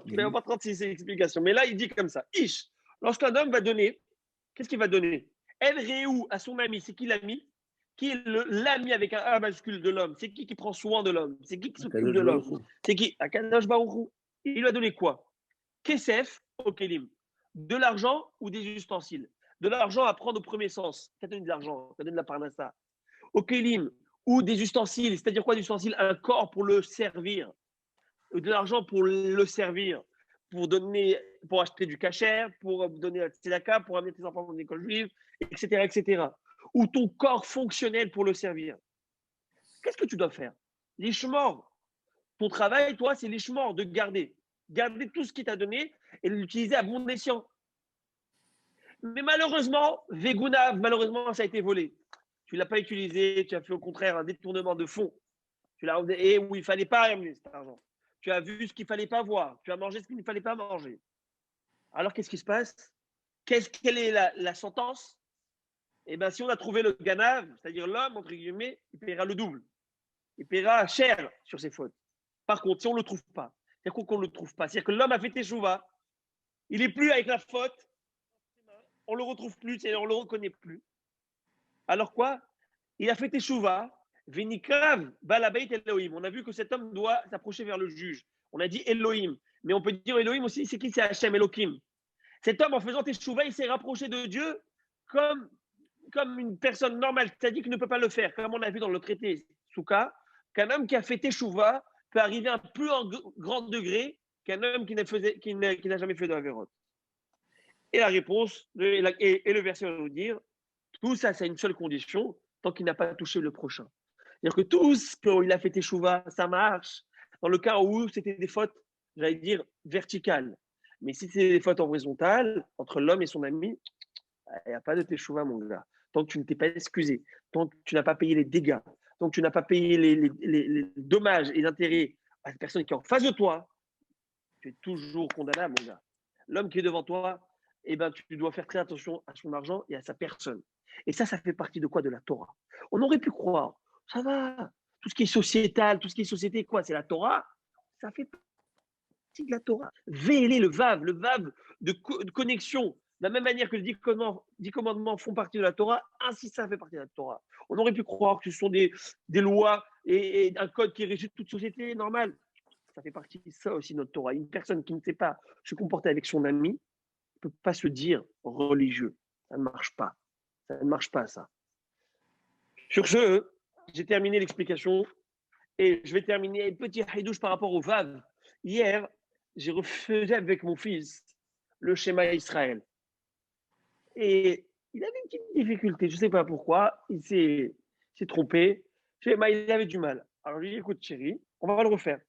Mais on va prendre ces explications. Mais là, il dit comme ça. Ish, lorsqu'un homme va donner, qu'est-ce qu'il va donner? El Réou à son ami, c'est qui l'ami? Qui est l'ami avec un A majuscule de l'homme? C'est qui prend soin de l'homme? C'est qui s'occupe Akadosh de l'homme? Baruch Hu. C'est qui? Akadosh Baruch Hu. Il lui a donné quoi? Kesef au Kelim. De l'argent ou des ustensiles? De l'argent à prendre au premier sens. T'as donné de l'argent, t'as donné de la parnassa. Au Kelim ou des ustensiles, c'est-à-dire quoi des ustensiles? Un corps pour le servir. De l'argent pour le servir. Pour acheter du cachère, pour donner à tzedaka, pour amener tes enfants dans l'école juive, etc., etc. Ou ton corps fonctionnel pour le servir. Qu'est-ce que tu dois faire? L'ishmor. Ton travail, toi, c'est l'ishmor, de garder. Garder tout ce qui t'a donné et l'utiliser à bon escient. Mais malheureusement, Vegunav, malheureusement, ça a été volé. Tu ne l'as pas utilisé, tu as fait au contraire un détournement de fonds. Tu l'as et où il ne fallait pas amener cet argent. Tu as vu ce qu'il ne fallait pas voir. Tu as mangé ce qu'il ne fallait pas manger. Alors, qu'est-ce qui se passe? Quelle est la sentence? Eh bien, si on a trouvé le ganav, c'est-à-dire l'homme, entre guillemets, il paiera le double. Il paiera cher sur ses fautes. Par contre, si on ne le trouve pas, c'est-à-dire qu'on ne le trouve pas, c'est-à-dire que l'homme a fait teshuva, il n'est plus avec la faute, on ne le retrouve plus, c'est-à-dire on ne le reconnaît plus. Alors quoi? Il a fait teshuva, Vénikrav, Balabait Elohim. On a vu que cet homme doit s'approcher vers le juge. On a dit Elohim. Mais on peut dire Elohim aussi, c'est qui? C'est Hachem, Elohim. Cet homme, en faisant teshuva, il s'est rapproché de Dieu comme une personne normale, c'est-à-dire qu'il ne peut pas le faire. Comme on a vu dans le traité Souka, qu'un homme qui a fait teshuva peut arriver à un plus grand degré qu'un homme qui n'a jamais fait de Averot. Et la réponse, et le verset va nous dire, tout ça, c'est une seule condition, tant qu'il n'a pas touché le prochain. C'est-à-dire que tout ce qu'il a fait teshuva, ça marche. Dans le cas où c'était des fautes, j'allais dire, verticales. Mais si c'est des fautes horizontales, entre l'homme et son ami, il n'y a pas de teshuva, mon gars. Tant que tu ne t'es pas excusé, tant que tu n'as pas payé les dégâts, tant que tu n'as pas payé les dommages et les intérêts à la personne qui est en face de toi, tu es toujours condamnable, mon gars. L'homme qui est devant toi, eh ben, tu dois faire très attention à son argent et à sa personne. Et ça fait partie de quoi? De la Torah. On aurait pu croire, ça va, tout ce qui est sociétal, tout ce qui est société, quoi, c'est la Torah, ça fait partie de la Torah. Véler le vav de connexion, de la même manière que les 10 commandements font partie de la Torah, ainsi ça fait partie de la Torah. On aurait pu croire que ce sont des lois et un code qui régit toute société normale. Ça fait partie de ça aussi, notre Torah. Une personne qui ne sait pas se comporter avec son ami ne peut pas se dire religieux. Ça ne marche pas. Ça ne marche pas, ça. Sur ce, j'ai terminé l'explication et je vais terminer un petit haïdouche par rapport au Vav. Hier, j'ai refait avec mon fils le schéma Israël. Et il avait une petite difficulté, je ne sais pas pourquoi, il s'est trompé. Il avait du mal. Alors je lui ai dit, écoute chérie, on va le refaire.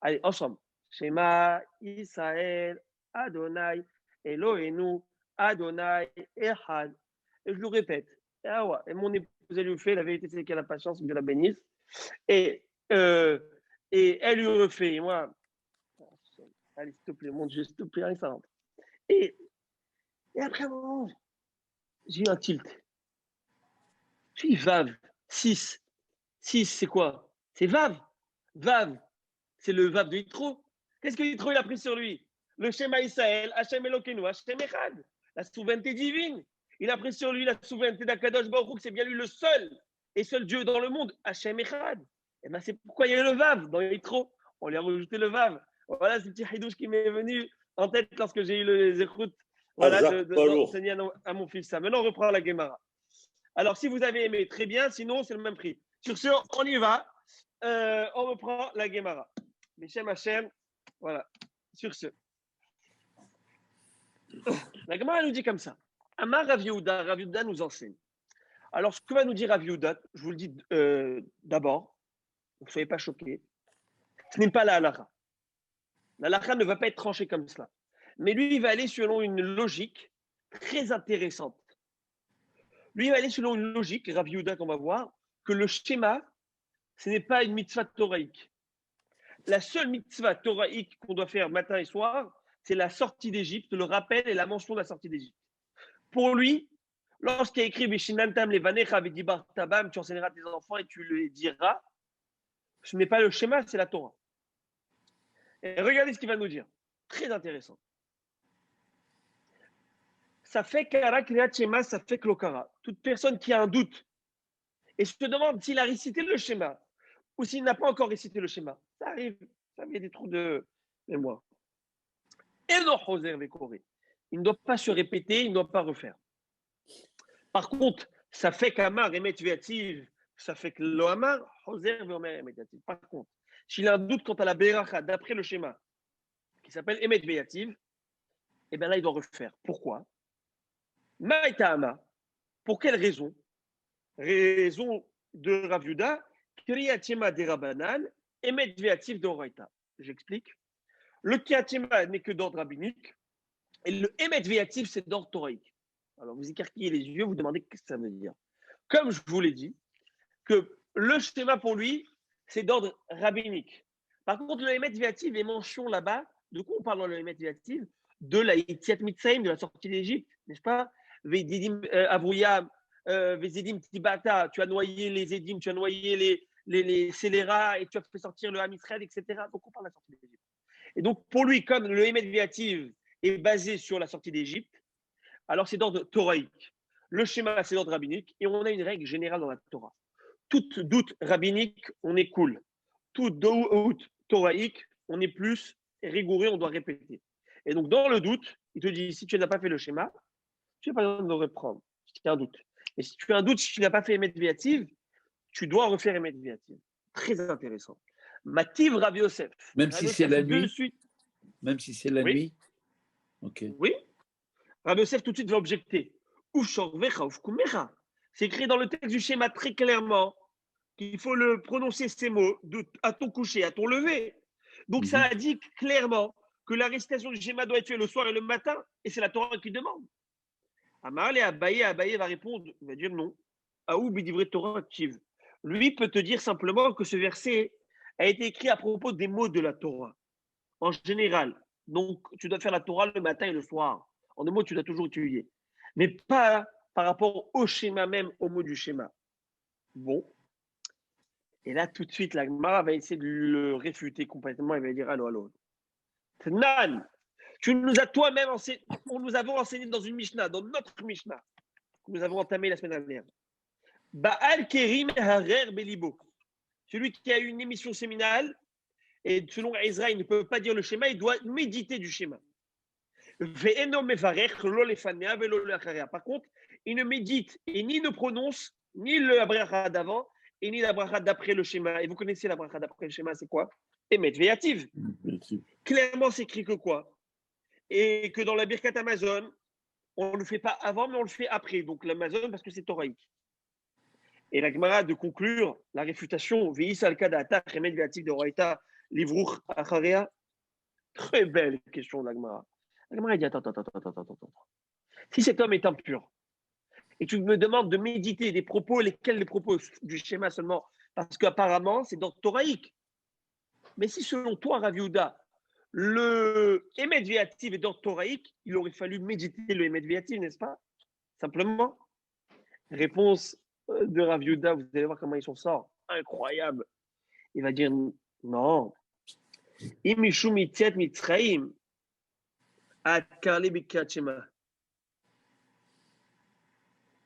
Allez, ensemble. Shema Israël, Adonai, Elohenu, Adonai, Echad. Et je le répète. Et mon épouse, elle lui fait, la vérité, c'est qu'elle a patience, que Dieu la bénisse. Et elle lui refait. Et moi, allez, s'il te plaît, mon Dieu, s'il te plaît, allez, ça rentre. Et après, j'ai eu un tilt. Je suis Vav, 6. 6, c'est quoi? C'est Vav. Vav, c'est le Vav de Yitro. Qu'est-ce que Yitro il a pris sur lui? Le Shema Israël, Hashem Elokeinu, Hashem Echad, la souveraineté divine. Il a pris sur lui la souveraineté d'Akadosh Baruch Hu, que c'est bien lui le seul et seul Dieu dans le monde, Hashem Echad. Et bien c'est pourquoi il y a eu le Vav dans Yitro. On lui a rajouté le Vav. Voilà ce petit hidouche qui m'est venu en tête lorsque j'ai eu les écoutes d'enseigner à mon fils ça. Maintenant on reprend la Gemara. Alors si vous avez aimé, très bien, sinon c'est le même prix. Sur ce, on y va. On reprend la Gemara. Mishem Hashem, voilà. Sur ce. La Gemara nous dit comme ça. Amar Rav Yehuda nous enseigne. Alors, ce que va nous dire Rav Yehuda, je vous le dis d'abord, ne soyez pas choqués, ce n'est pas la halakha. La halakha ne va pas être tranchée comme cela. Mais lui, il va aller selon une logique très intéressante. Lui, il va aller selon une logique, Rav Yehuda, qu'on va voir, que le schéma, ce n'est pas une mitzvah toraïque. La seule mitzvah toraïque qu'on doit faire matin et soir, c'est la sortie d'Égypte, le rappel et la mention de la sortie d'Égypte. Pour lui, lorsqu'il a écrit Vishinantam levanecha vedibar tabam, tu enseigneras à tes enfants et tu les diras, ce n'est pas le schéma, c'est la Torah. Et regardez ce qu'il va nous dire. Très intéressant. Ça fait kara kriyat shema, ça fait klokara. Toute personne qui a un doute et se demande s'il a récité le schéma ou s'il n'a pas encore récité le schéma, ça arrive, ça met des trous de mémoire. Et non, il ne doit pas se répéter, il ne doit pas refaire. Par contre, ça fait qu'Amar emet ve'ativ, ça fait que l'Ohamar, Hoser ve'omer emet ve'ativ. Par contre, s'il a un doute quant à la Beracha d'après le schéma, qui s'appelle emet ve'ativ, eh bien là, il doit refaire. Pourquoi? Ma'ita'ama. Pour quelle raison? Raison de Rav Yehuda, Kriyat Shema de Rabbanan, emet ve'ativ d'Oraita. J'explique. Le Kriyat Shema n'est que d'ordre rabbinique, et le emet ve'ativ, c'est d'ordre toraïque. Alors, vous écarquillez les yeux, vous demandez ce que ça veut dire. Comme je vous l'ai dit, que le schéma pour lui, c'est d'ordre rabbinique. Par contre, le Emet Ve'ativ est mention là-bas. De quoi on parle dans le Emet Ve'ativ? De la Yetziat Mitzrayim, de la sortie d'Égypte, n'est-ce pas? Ve'didim Avouya, Ve'zedim Tibata, tu as noyé les Édim, tu as noyé les scélérats et tu as fait sortir le Ham Israël, etc. Donc, on parle de la sortie d'Égypte. Et donc, pour lui, comme le Emet Ve'ativ est basé sur la sortie d'Égypte, alors c'est d'ordre toraïque. Le schéma, c'est d'ordre rabbinique. Et on a une règle générale dans la Torah. Tout doute rabbinique, on est cool. Tout doute toraïque, on est plus rigoureux, on doit répéter. Et donc, dans le doute, il te dit, si tu n'as pas fait le schéma, tu n'as pas besoin de reprendre. Si tu as un doute. Et si tu as un doute, si tu n'as pas fait Emet Ve'ativ, tu dois refaire Emet Ve'ativ. Très intéressant. Mativ Rav Yosef. Même si c'est la nuit. Même si c'est la oui. nuit. Ok. Oui. Rav Yosef tout de suite va objecter. C'est écrit dans le texte du schéma très clairement qu'il faut le prononcer ces mots à ton coucher, à ton lever. Donc ça indique clairement que la récitation du schéma doit être faite le soir et le matin, et c'est la Torah qui demande. Amar et Abaye va répondre, il va dire non. Aou bidivre Torah active. Lui peut te dire simplement que ce verset a été écrit à propos des mots de la Torah, en général. Donc tu dois faire la Torah le matin et le soir. En deux mots, tu dois toujours étudier. Mais pas par rapport au schéma même, au mot du schéma. Bon. Et là, tout de suite, la Gemara va essayer de le réfuter complètement. Elle va dire, allô. Nan, tu nous as toi-même enseigné, nous avons enseigné dans une Mishnah, dans notre Mishnah, que nous avons entamé la semaine dernière. Baal Kerim Harer Belibo. Celui qui a eu une émission séminale, et selon Ezra, il ne peut pas dire le schéma, il doit méditer du schéma. Par contre, il ne médite et ni ne prononce ni le bracha d'avant et ni la bracha d'après le schéma. Et vous connaissez la bracha d'après le schéma, c'est quoi? Emet Ve'ativ. Clairement, c'est écrit que quoi? Et que dans la Birkat Amazon, on ne le fait pas avant, mais on le fait après. Donc l'Amazon, parce que c'est toraïque. Et la Gemara de conclure la réfutation, Ve'is al-Kadata, Emet Ve'ativ de Oraita, Livruch Acharea. Très belle question de la Gemara. La Gemara dit attends. Si cet homme est impur et tu me demandes de méditer des propos, lesquels les propos du schéma seulement, parce qu'apparemment c'est dans toraïque. Mais si selon toi, Rav Yehuda, le Emet Ve'ativ est dans toraïque, il aurait fallu méditer le Emet Ve'ativ, n'est-ce pas? Simplement. Réponse de Rav Yehuda, vous allez voir comment il s'en sort. Incroyable. Il va dire non. Imishum Mitziat Mitzrayim.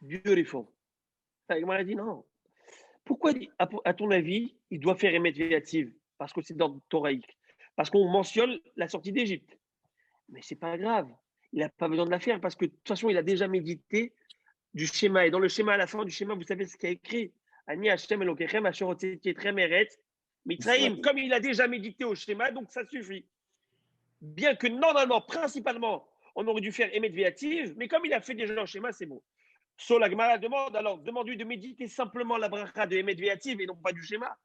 Beautiful. Il m'a dit non. Pourquoi, à ton avis, il doit faire Emet Ve'ativ? Parce que c'est dans le toraïque. Parce qu'on mentionne la sortie d'Égypte. Mais c'est pas grave. Il n'a pas besoin de la faire parce que de toute façon, il a déjà médité du schéma. Et dans le schéma, à la fin du schéma, vous savez ce qu'il y a écrit. Ani Hashem Elokechem Asher Hotzeetrem Eretz Mitzrayim. Comme il a déjà médité au schéma, donc ça suffit. Bien que normalement, principalement, on aurait dû faire Emet Ve'ativ, mais comme il a fait déjà un schéma, c'est bon. So, la Gemara demande, alors, demande-lui de méditer simplement la bracha de Emet Ve'ativ et non pas du schéma.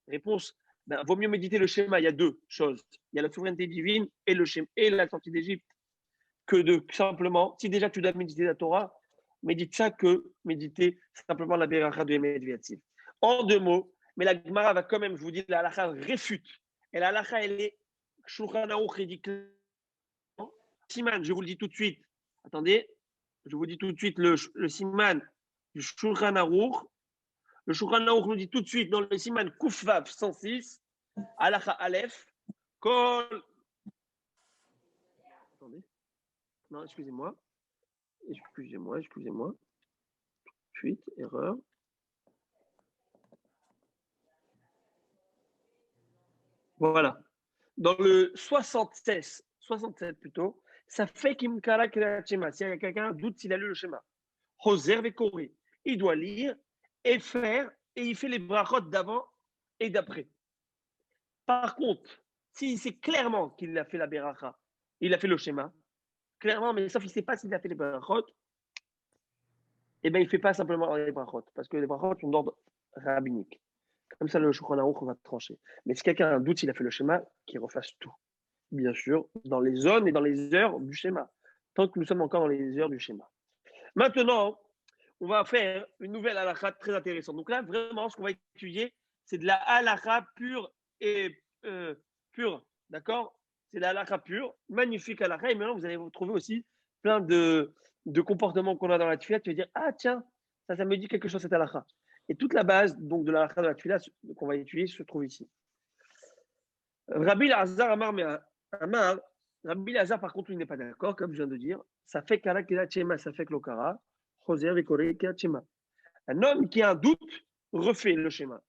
Réponse, ben, vaut mieux méditer le schéma. Il y a deux choses. Il y a la souveraineté divine et le schéma et la sortie d'Égypte que de simplement, si déjà tu dois méditer la Torah, médite ça que méditer simplement la bracha de Emet Ve'ativ. En deux mots, mais la Gemara va quand même, je vous dis, la halakha réfute. Et la halakha, elle est Shulchan Aruch ridicule. Siman, je vous le dis tout de suite. Attendez, je vous dis tout de suite le siman du Shulchan Aruch. Le Shulchan Aruch nous dit tout de suite dans le siman Koufvav 106, halakha Aleph, Kol. Attendez. Non, excusez-moi. Excusez-moi. Tout de suite, erreur. Voilà. Dans le 67 plutôt, ça fait Kimkara Kriyat-Shema. S'il y a quelqu'un doute s'il a lu le schéma. Hoser Vekori. Il doit lire et faire, et il fait les brachot d'avant et d'après. Par contre, s'il sait clairement qu'il a fait la beracha, il a fait le schéma, clairement, mais sauf qu'il ne sait pas s'il a fait les brachot, eh bien, il ne fait pas simplement les brachot, parce que les brachot sont d'ordre rabbinique. Comme ça, le Shulchan Aruch va trancher. Mais si quelqu'un a un doute s'il a fait le schéma, qu'il refasse tout. Bien sûr, dans les zones et dans les heures du schéma, tant que nous sommes encore dans les heures du schéma. Maintenant, on va faire une nouvelle halakha très intéressante. Donc là, vraiment, ce qu'on va étudier, c'est de la halakha pure et pure, d'accord? C'est de la halakha pure, magnifique halakha. Et maintenant, vous allez vous trouver aussi plein de comportements qu'on a dans la tefila. Tu vas dire, ah tiens, ça me dit quelque chose cette halakha. Et toute la base donc, de la halakha de la tefila qu'on va étudier se trouve ici. Rabbi Lazar Amar, Rabbi Lazar, par contre, il n'est pas d'accord, comme je viens de dire. Ça fait kara kira chema, ça fait klokara. Choser vekore kira chema. Un homme qui a un doute refait le schéma.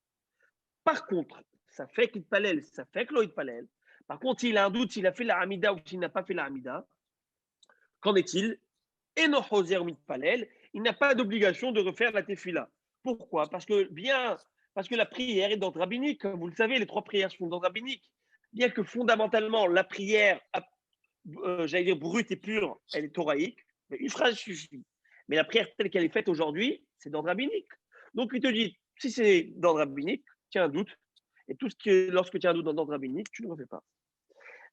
Par contre, ça fait qu'il palel, ça fait que l'oïd palel. Par contre, s'il a un doute, s'il a fait la hamida ou s'il n'a pas fait la hamida, qu'en est-il? Et non choser palel, il n'a pas d'obligation de refaire la tefila. Pourquoi? Parce que la prière est d'ordre rabbinique. Comme vous le savez, les trois prières sont d'ordre rabbinique. Bien que fondamentalement, la prière, j'allais dire brute et pure, elle est thoraïque, mais une phrase suffit. Mais la prière telle qu'elle est faite aujourd'hui, c'est d'ordre rabbinique. Donc, il te dit, si c'est d'ordre rabbinique, tu as un doute. Et lorsque tu as un doute dans l'ordre rabbinique, tu ne le refais pas.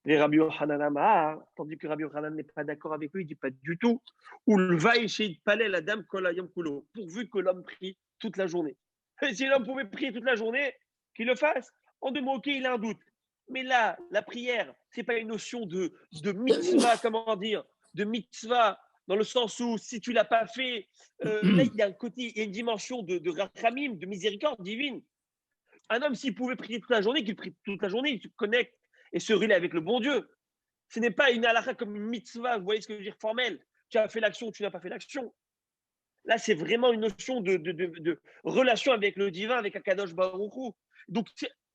Et Rabbi Yochanan Amar, tandis que Rabbi Yochanan n'est pas d'accord avec lui, il ne dit pas du tout. Ou le vaï chez palais la dame kolayam kulo, pourvu que l'homme prie toute la journée. Et si l'homme pouvait prier toute la journée, qu'il le fasse. En deux mots, ok, il a un doute. Mais là, la prière, ce n'est pas une notion de mitzvah, comment dire, de mitzvah, dans le sens où si tu ne l'as pas fait, là, il y a un côté, il y a une dimension de rachamim, de miséricorde divine. Un homme, s'il pouvait prier toute la journée, qu'il prie toute la journée, il se connecte et se relaie avec le bon Dieu. Ce n'est pas une halakha comme une mitzvah, vous voyez ce que je veux dire, formelle. Tu as fait l'action, tu n'as pas fait l'action. Là, c'est vraiment une notion de relation avec le divin, avec Akadosh Baruch Hu. Donc,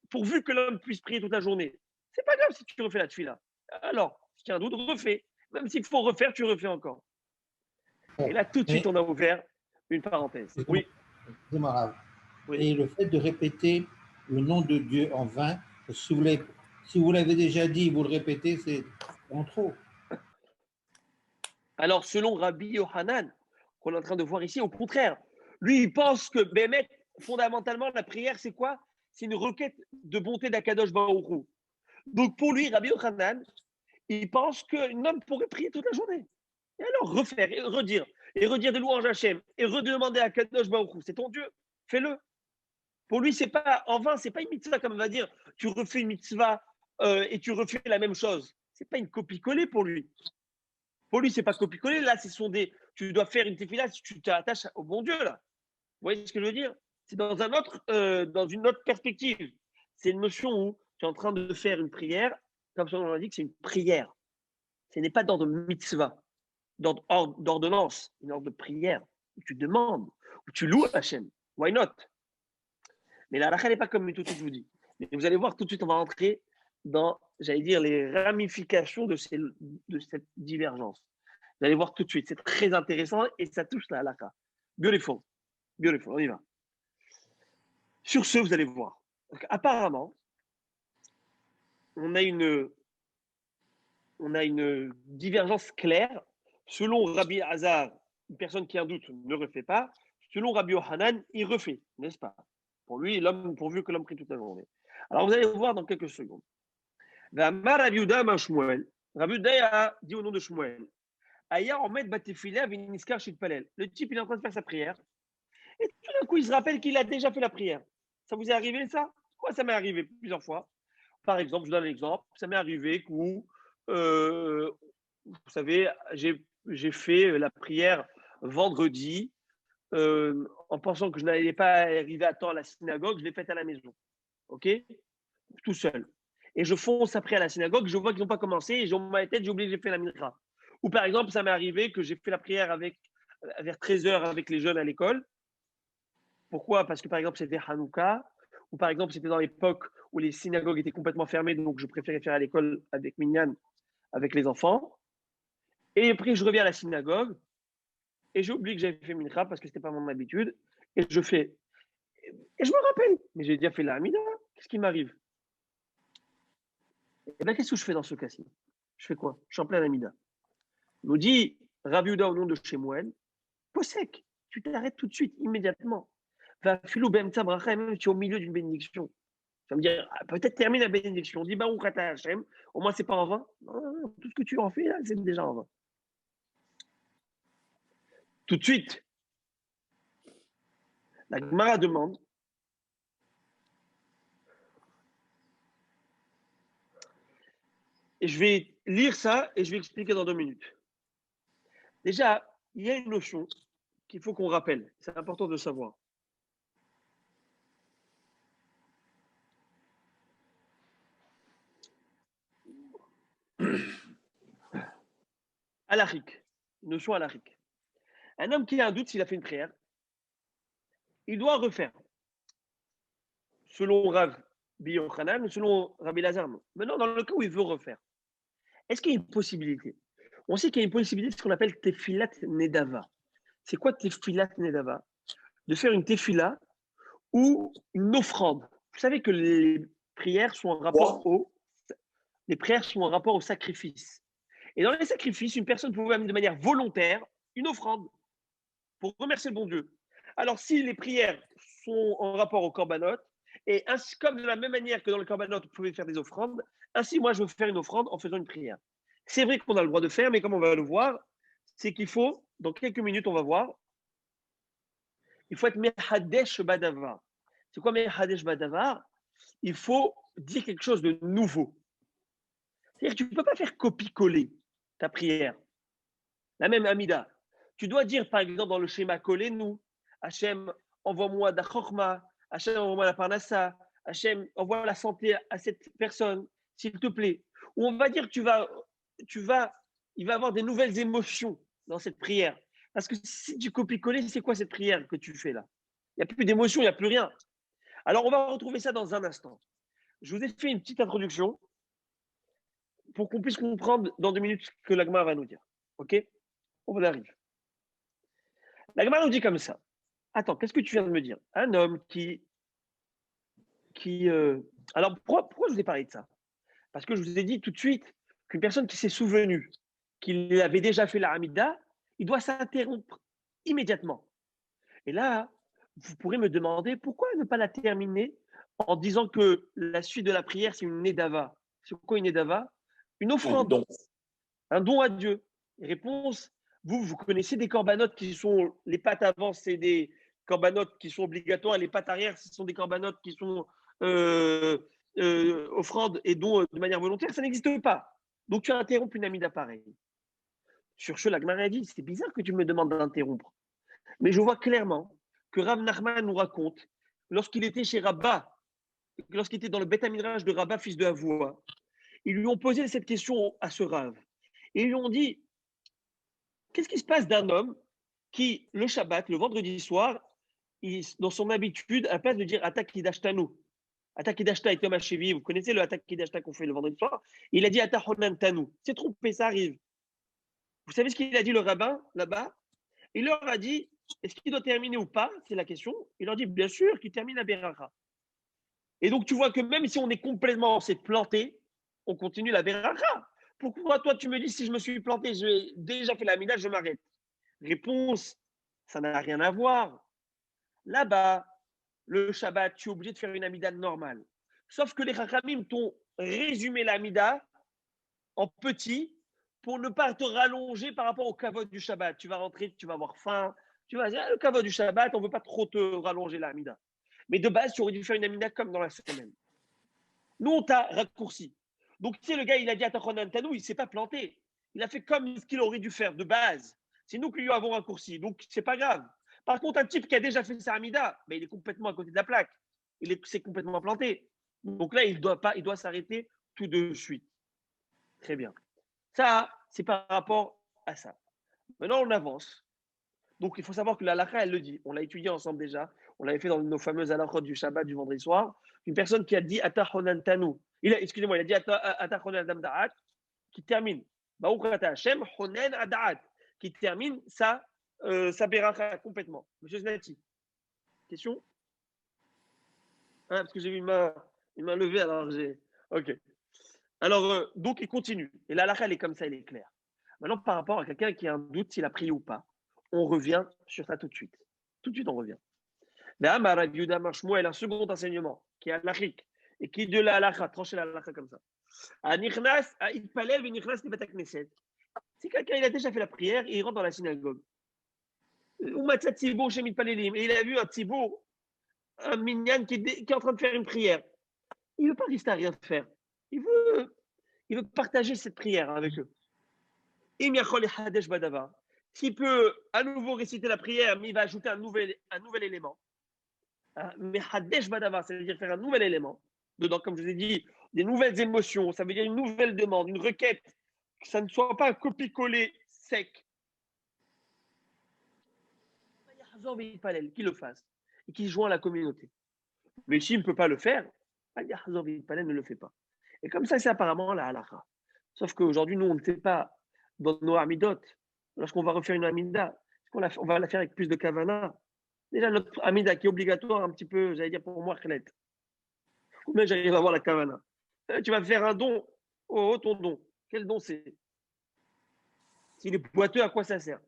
pourvu que l'homme puisse prier toute la journée, c'est pas grave si tu refais la tefila. Alors, si tu as un doute, refais. Même s'il faut refaire, tu refais encore. Et là, tout de suite, on a ouvert une parenthèse. Oui. Oui. Et le fait de répéter le nom de Dieu en vain, si vous l'avez déjà dit, vous le répétez, c'est en trop. Alors, selon Rabbi Yochanan, qu'on est en train de voir ici, au contraire, lui, il pense que, Bémet, fondamentalement, la prière, c'est quoi? C'est une requête de bonté d'Akadosh Baruch Hu. Donc, pour lui, Rabbi Yochanan, il pense qu'un homme pourrait prier toute la journée. Et alors, refaire, et redire des louanges à Hachem, et redemander à Akadosh Baruch Hu, c'est ton Dieu, fais-le. Pour lui, c'est pas en vain, c'est pas une mitzvah, comme on va dire, tu refais une mitzvah et tu refais la même chose. C'est pas une copie-collée pour lui. Pour lui, c'est pas copier-coller. Là, tu dois faire une tefila si tu t'attaches au bon Dieu, là. Vous voyez ce que je veux dire? C'est dans une autre perspective. C'est une notion où tu es en train de faire une prière, comme son nom l'indique, c'est une prière. Ce n'est pas d'ordre mitzvah, d'ordonnance, une ordre de prière, où tu demandes, où tu loues Hachem. Why not? Mais la halakha n'est pas comme tout de suite, je vous dis. Mais vous allez voir tout de suite, on va rentrer dans, j'allais dire, les ramifications de cette divergence. Vous allez voir tout de suite, c'est très intéressant et ça touche la halakha. Beautiful, on y va. Sur ce, vous allez voir. Donc, apparemment, on a une on a une divergence claire. Selon Rabbi Hazar, une personne qui a un doute ne refait pas. Selon Rabbi Yohanan, il refait, n'est-ce pas? Pour lui, l'homme, pourvu que l'homme prie toute la journée. Alors, vous allez voir dans quelques secondes. Rabbi Yehuda a dit au nom de Shmuel, Aya Omed Batefila Viniskar Shitpalel. Le type, il est en train de faire sa prière. Et tout d'un coup, il se rappelle qu'il a déjà fait la prière. Ça vous est arrivé, ça? Quoi, ça m'est arrivé plusieurs fois. Par exemple, je donne un exemple. Ça m'est arrivé que, vous savez, j'ai fait la prière vendredi en pensant que je n'allais pas arriver à temps à la synagogue. Je l'ai faite à la maison. OK? Tout seul. Et je fonce après à la synagogue. Je vois qu'ils n'ont pas commencé. Et dans ma tête, j'ai oublié que j'ai fait la mincha. Ou par exemple, ça m'est arrivé que j'ai fait la prière vers 13h avec les jeunes à l'école. Pourquoi? Parce que par exemple, c'était Hanouka. Ou par exemple, c'était dans l'époque où les synagogues étaient complètement fermées. Donc, je préférais faire à l'école avec Minyan, avec les enfants. Et après, je reviens à la synagogue. Et j'oublie que j'avais fait mincha parce que ce n'était pas mon habitude. Et je fais. Et je me rappelle. Mais j'ai déjà fait la Hamida. Qu'est-ce qui m'arrive? Et bien, qu'est-ce que je fais dans ce cas-ci? Je fais quoi? Je suis en plein Hamida. Il nous dit Rabbi Yehuda au nom de Shemuel, Posek, tu t'arrêtes tout de suite, immédiatement. Va filou bemtsa bracha, même si tu es au milieu d'une bénédiction. Tu vas me dire, peut-être termine la bénédiction. On dit Baruch ata Hashem, au moins c'est pas en vain. Non, tout ce que tu en fais là, c'est déjà en vain. Tout de suite, la Gemara demande. Et je vais lire ça et je vais expliquer dans 2 minutes. Déjà, il y a une notion qu'il faut qu'on rappelle. C'est important de savoir. Halachique. Une notion halachique. Un homme qui a un doute s'il a fait une prière, il doit refaire. Selon Rav Yochanan ou selon Rabbi Lazar. Maintenant, dans le cas où il veut refaire, est-ce qu'il y a une possibilité? On sait qu'il y a une possibilité de ce qu'on appelle tefilat nedava. C'est quoi tefilat nedava? De faire une tefila ou une offrande. Vous savez que les prières sont en rapport au sacrifice. Et dans les sacrifices, une personne pouvait amener de manière volontaire une offrande pour remercier le bon Dieu. Alors, si les prières sont en rapport au korbanot, et ainsi comme de la même manière que dans le korbanot, vous pouvez faire des offrandes, ainsi moi je veux faire une offrande en faisant une prière. C'est vrai qu'on a le droit de faire, mais comme on va le voir, c'est qu'il faut, dans quelques minutes on va voir, il faut être mehadesh badavar. C'est quoi mehadesh badavar? Il faut dire quelque chose de nouveau. C'est-à-dire que tu ne peux pas faire copie-coller ta prière. La même Amida. Tu dois dire, par exemple, dans le schéma collé, nous, Hachem, envoie-moi da chorma, Hachem, envoie-moi la parnassa, Hachem, envoie la santé à cette personne, s'il te plaît. Ou on va dire que il va avoir des nouvelles émotions dans cette prière. Parce que si tu copies-coller, c'est quoi cette prière que tu fais là? Il n'y a plus d'émotion, il n'y a plus rien. Alors, on va retrouver ça dans un instant. Je vous ai fait une petite introduction pour qu'on puisse comprendre dans 2 minutes ce que la Gemara va nous dire. OK? On y arrive. La Gemara nous dit comme ça. Attends, qu'est-ce que tu viens de me dire? Un homme qui alors, pourquoi je vous ai parlé de ça? Parce que je vous ai dit tout de suite qu'une personne qui s'est souvenue qu'il avait déjà fait la Hamida, il doit s'interrompre immédiatement. Et là, vous pourrez me demander pourquoi ne pas la terminer en disant que la suite de la prière, c'est une Nedava. C'est quoi une Nedava? Une offrande. Un don à Dieu. Réponse, vous connaissez des corbanotes qui sont, les pattes avant, c'est des corbanotes qui sont obligatoires, les pattes arrière, ce sont des corbanotes qui sont offrandes et dons de manière volontaire, ça n'existe pas. Donc tu interrompes une amida pareille. Sur ce, la Gemara dit, c'est bizarre que tu me demandes d'interrompre. Mais je vois clairement que Rav Nachman nous raconte, lorsqu'il était chez Rabba, lorsqu'il était dans le Beth Midrash de Rabba, fils de Avoua, ils lui ont posé cette question à ce Rav. Et ils lui ont dit, qu'est-ce qui se passe d'un homme qui, le Shabbat, le vendredi soir, dans son habitude, a pas de dire Ata Kidashtanu. Ata Kidashta et Thomas Chevi, vous connaissez le Ata Kidashta qu'on fait le vendredi soir? Il a dit Ata Honan Tanu. C'est trompé, ça arrive. Vous savez ce qu'il a dit le rabbin là-bas? Il leur a dit, est-ce qu'il doit terminer ou pas? C'est la question. Il leur dit, bien sûr, qu'il termine à Beracha. Et donc, tu vois que même si on est complètement, s'est planté, on continue la Beracha. Pourquoi toi, tu me dis si je me suis planté, j'ai déjà fait la Amida, je m'arrête? Réponse, ça n'a rien à voir. Là-bas, le Shabbat, tu es obligé de faire une Amida normale. Sauf que les Chachamim t'ont résumé l'Amida en petit pour ne pas te rallonger par rapport au kavod du Shabbat. Tu vas rentrer, tu vas avoir faim. Tu vas dire, le kavod du Shabbat, on ne veut pas trop te rallonger l'Amida. Mais de base, tu aurais dû faire une Amida comme dans la semaine. Nous, on t'a raccourci. Donc, tu sais, le gars, il a dit à Tachonan Tanou, il ne s'est pas planté. Il a fait comme ce qu'il aurait dû faire de base. C'est nous qui lui avons raccourci. Donc, c'est pas grave. Par contre, un type qui a déjà fait sa Amida, ben, il est complètement à côté de la plaque. Il s'est complètement planté. Donc là, il doit s'arrêter tout de suite. Très bien. Ça, c'est par rapport à ça. Maintenant, on avance. Donc, il faut savoir que la halakha, elle le dit. On l'a étudié ensemble déjà. On l'avait fait dans nos fameuses halakhot du Shabbat du vendredi soir. Une personne qui a dit Atachonan Tanu. Excusez-moi, il a dit Atachonan Adam Da'at, qui termine. Baruch Ata Hashem, Honen Ada'at, qui termine sa beracha complètement. Monsieur Znati, question? Parce que j'ai vu une main levée, alors j'ai. Ok. Alors, donc, il continue. Et la halakha, elle est comme ça, elle est claire. Maintenant, par rapport à quelqu'un qui a un doute s'il a prié ou pas, on revient sur ça tout de suite. Tout de suite, on revient. Là, Rav Yehuda Bar Shmuel, un second enseignement, qui est halachique, et qui de la halakha, trancher la halakha comme ça. Si quelqu'un il a déjà fait la prière et il rentre dans la synagogue, et il a vu un tzibur, un minyan qui est en train de faire une prière, il ne veut pas rester à rien faire. Il veut partager cette prière avec eux. S'il peut à nouveau réciter la prière, mais il va ajouter un nouvel élément. Mais Hadesh Badava, ça veut dire faire un nouvel élément. Dedans, comme je vous ai dit, des nouvelles émotions, ça veut dire une nouvelle demande, une requête, que ça ne soit pas un copier-coller sec. Qu'il le fasse et qu'il joigne la communauté. Mais s'il ne peut pas le faire, ne le fait pas. Et comme ça, c'est apparemment la halakha. Sauf qu'aujourd'hui, nous, on ne fait pas dans nos amidot. Lorsqu'on va refaire une amida, on va la faire avec plus de kavana. Déjà, notre amida qui est obligatoire, un petit peu, j'allais dire pour moi, Khelet. Combien j'arrive à avoir la kavana? Tu vas faire un don. Oh, ton don. Quel don c'est? S'il est boiteux, à quoi ça sert?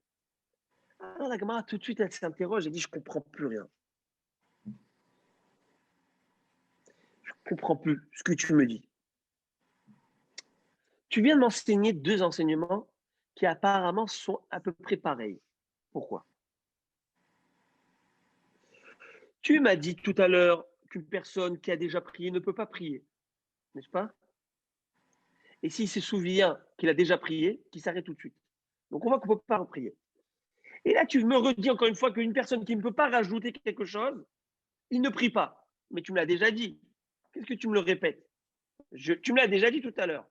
Alors, la Gemara, tout de suite, elle s'interroge et dit, je ne comprends plus rien. Je ne comprends plus ce que tu me dis. Tu viens de m'enseigner deux enseignements qui apparemment sont à peu près pareils. Pourquoi? Tu m'as dit tout à l'heure qu'une personne qui a déjà prié ne peut pas prier, n'est-ce pas? Et s'il se souvient qu'il a déjà prié, qu'il s'arrête tout de suite. Donc on voit qu'on ne peut pas prier. Et là, tu me redis encore une fois qu'une personne qui ne peut pas rajouter quelque chose, il ne prie pas. Mais tu me l'as déjà dit. Qu'est-ce que tu me le répètes? Tu me l'as déjà dit tout à l'heure.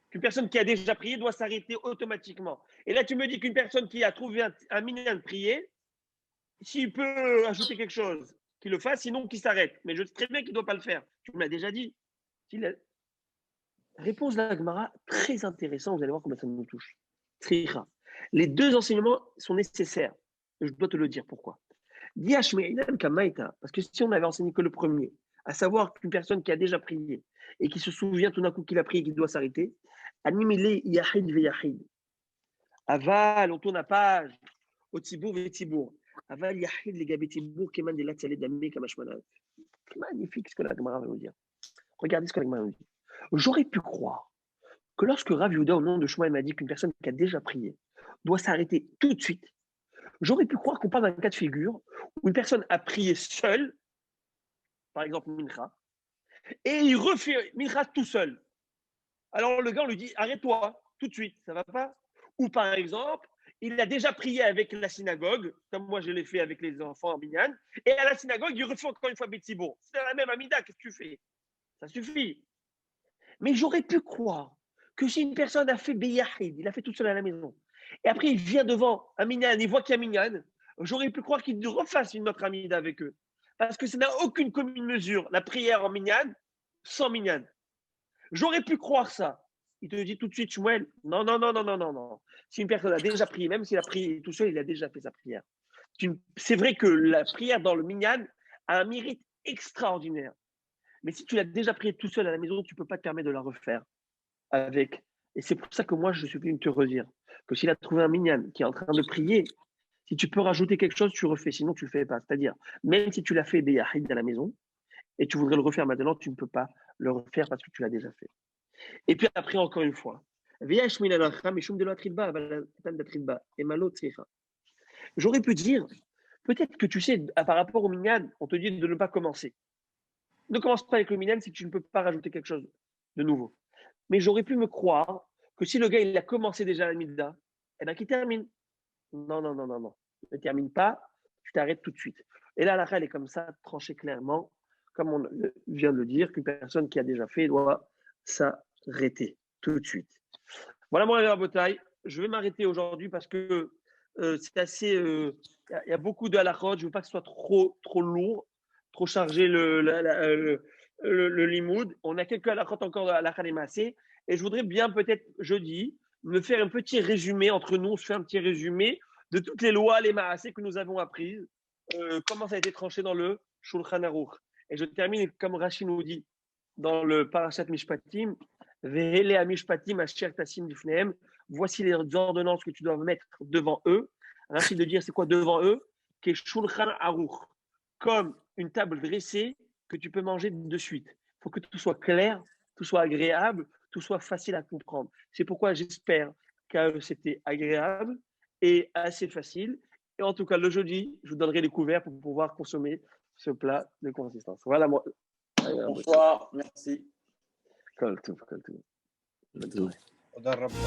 Qu'une personne qui a déjà prié doit s'arrêter automatiquement. Et là, tu me dis qu'une personne qui a trouvé un minyan de prier, s'il peut ajouter quelque chose, qu'il le fasse, sinon qu'il s'arrête. Mais je sais très bien qu'il ne doit pas le faire. Tu me l'as déjà dit. Réponse de la Gemara, très intéressant. Vous allez voir comment ça nous touche. Tricha. Les deux enseignements sont nécessaires. Je dois te le dire pourquoi. Parce que si on avait enseigné que le premier, à savoir qu'une personne qui a déjà prié et qui se souvient tout d'un coup qu'il a prié et qu'il doit s'arrêter, animile yahid ve yahid. Aval, on tourne la page, au tibour ve tibour. Aval yahid les gabé tibour, keman de la tzalé damé kamashmanal. Magnifique ce que la Gemara va nous dire. Regardez ce que la Gemara nous dit. J'aurais pu croire que lorsque Rav Yehuda, au nom de Shmuel, m'a dit qu'une personne qui a déjà prié doit s'arrêter tout de suite, j'aurais pu croire qu'on parle d'un cas de figure où une personne a prié seule, par exemple Mincha, et il refait Mincha tout seul. Alors le gars, on lui dit, arrête-toi, tout de suite, ça ne va pas? Ou par exemple, il a déjà prié avec la synagogue, comme moi je l'ai fait avec les enfants en Binyan, et à la synagogue, il refait encore une fois Betsibour. C'est la même Amida, qu'est-ce que tu fais? Ça suffit. Mais j'aurais pu croire que si une personne a fait Beyahid, il a fait tout seul à la maison, et après il vient devant un minyan, il voit qu'il y a minyan, j'aurais pu croire qu'il refasse une autre amida avec eux. Parce que ça n'a aucune commune mesure, la prière en minyan, sans minyan. J'aurais pu croire ça. Il te dit tout de suite, Shmuel, non. Si une personne a déjà prié, même s'il a prié tout seul, il a déjà fait sa prière. C'est vrai que la prière dans le minyan a un mérite extraordinaire. Mais si tu l'as déjà prié tout seul à la maison, tu ne peux pas te permettre de la refaire avec Et c'est pour ça que moi, je suis venu te redire que s'il a trouvé un minyan qui est en train de prier, si tu peux rajouter quelque chose, tu refais, sinon tu ne le fais pas. C'est-à-dire, même si tu l'as fait des yahid à la maison et tu voudrais le refaire maintenant, tu ne peux pas le refaire parce que tu l'as déjà fait. Et puis après, encore une fois, j'aurais pu dire, peut-être que tu sais, par rapport au minyan, on te dit de ne pas commencer. Ne commence pas avec le minyan si tu ne peux pas rajouter quelque chose de nouveau. Mais j'aurais pu me croire que si le gars il a commencé déjà la midda, eh bien qu'il termine. Non. Ne termine pas, tu t'arrêtes tout de suite. Et là, la règle est comme ça, tranchée clairement, comme on vient de le dire, qu'une personne qui a déjà fait doit s'arrêter tout de suite. Voilà mon rabotaï. Je vais m'arrêter aujourd'hui parce que c'est assez. Il y a beaucoup de halachot. Je ne veux pas que ce soit trop lourd, trop chargé le limoud. On a quelques halachot encore de halakha des massés. Et je voudrais bien, peut-être jeudi, me faire un petit résumé entre nous. On se fait un petit résumé de toutes les lois, les maasés que nous avons apprises. Comment ça a été tranché dans le Shulchan Aruch. Et je termine comme Rashi nous dit dans le Parashat Mishpatim. Voici les ordonnances que tu dois mettre devant eux. Rashi de dire c'est quoi devant eux? Shulchan Aruch, comme une table dressée que tu peux manger de suite. Il faut que tout soit clair, tout soit agréable, tout soit facile à comprendre. C'est pourquoi j'espère que c'était agréable et assez facile. Et en tout cas, le jeudi, je vous donnerai les couverts pour pouvoir consommer ce plat de consistance. Voilà moi. Bonsoir, merci. Kol tov. Bonne journée. תודה רבה.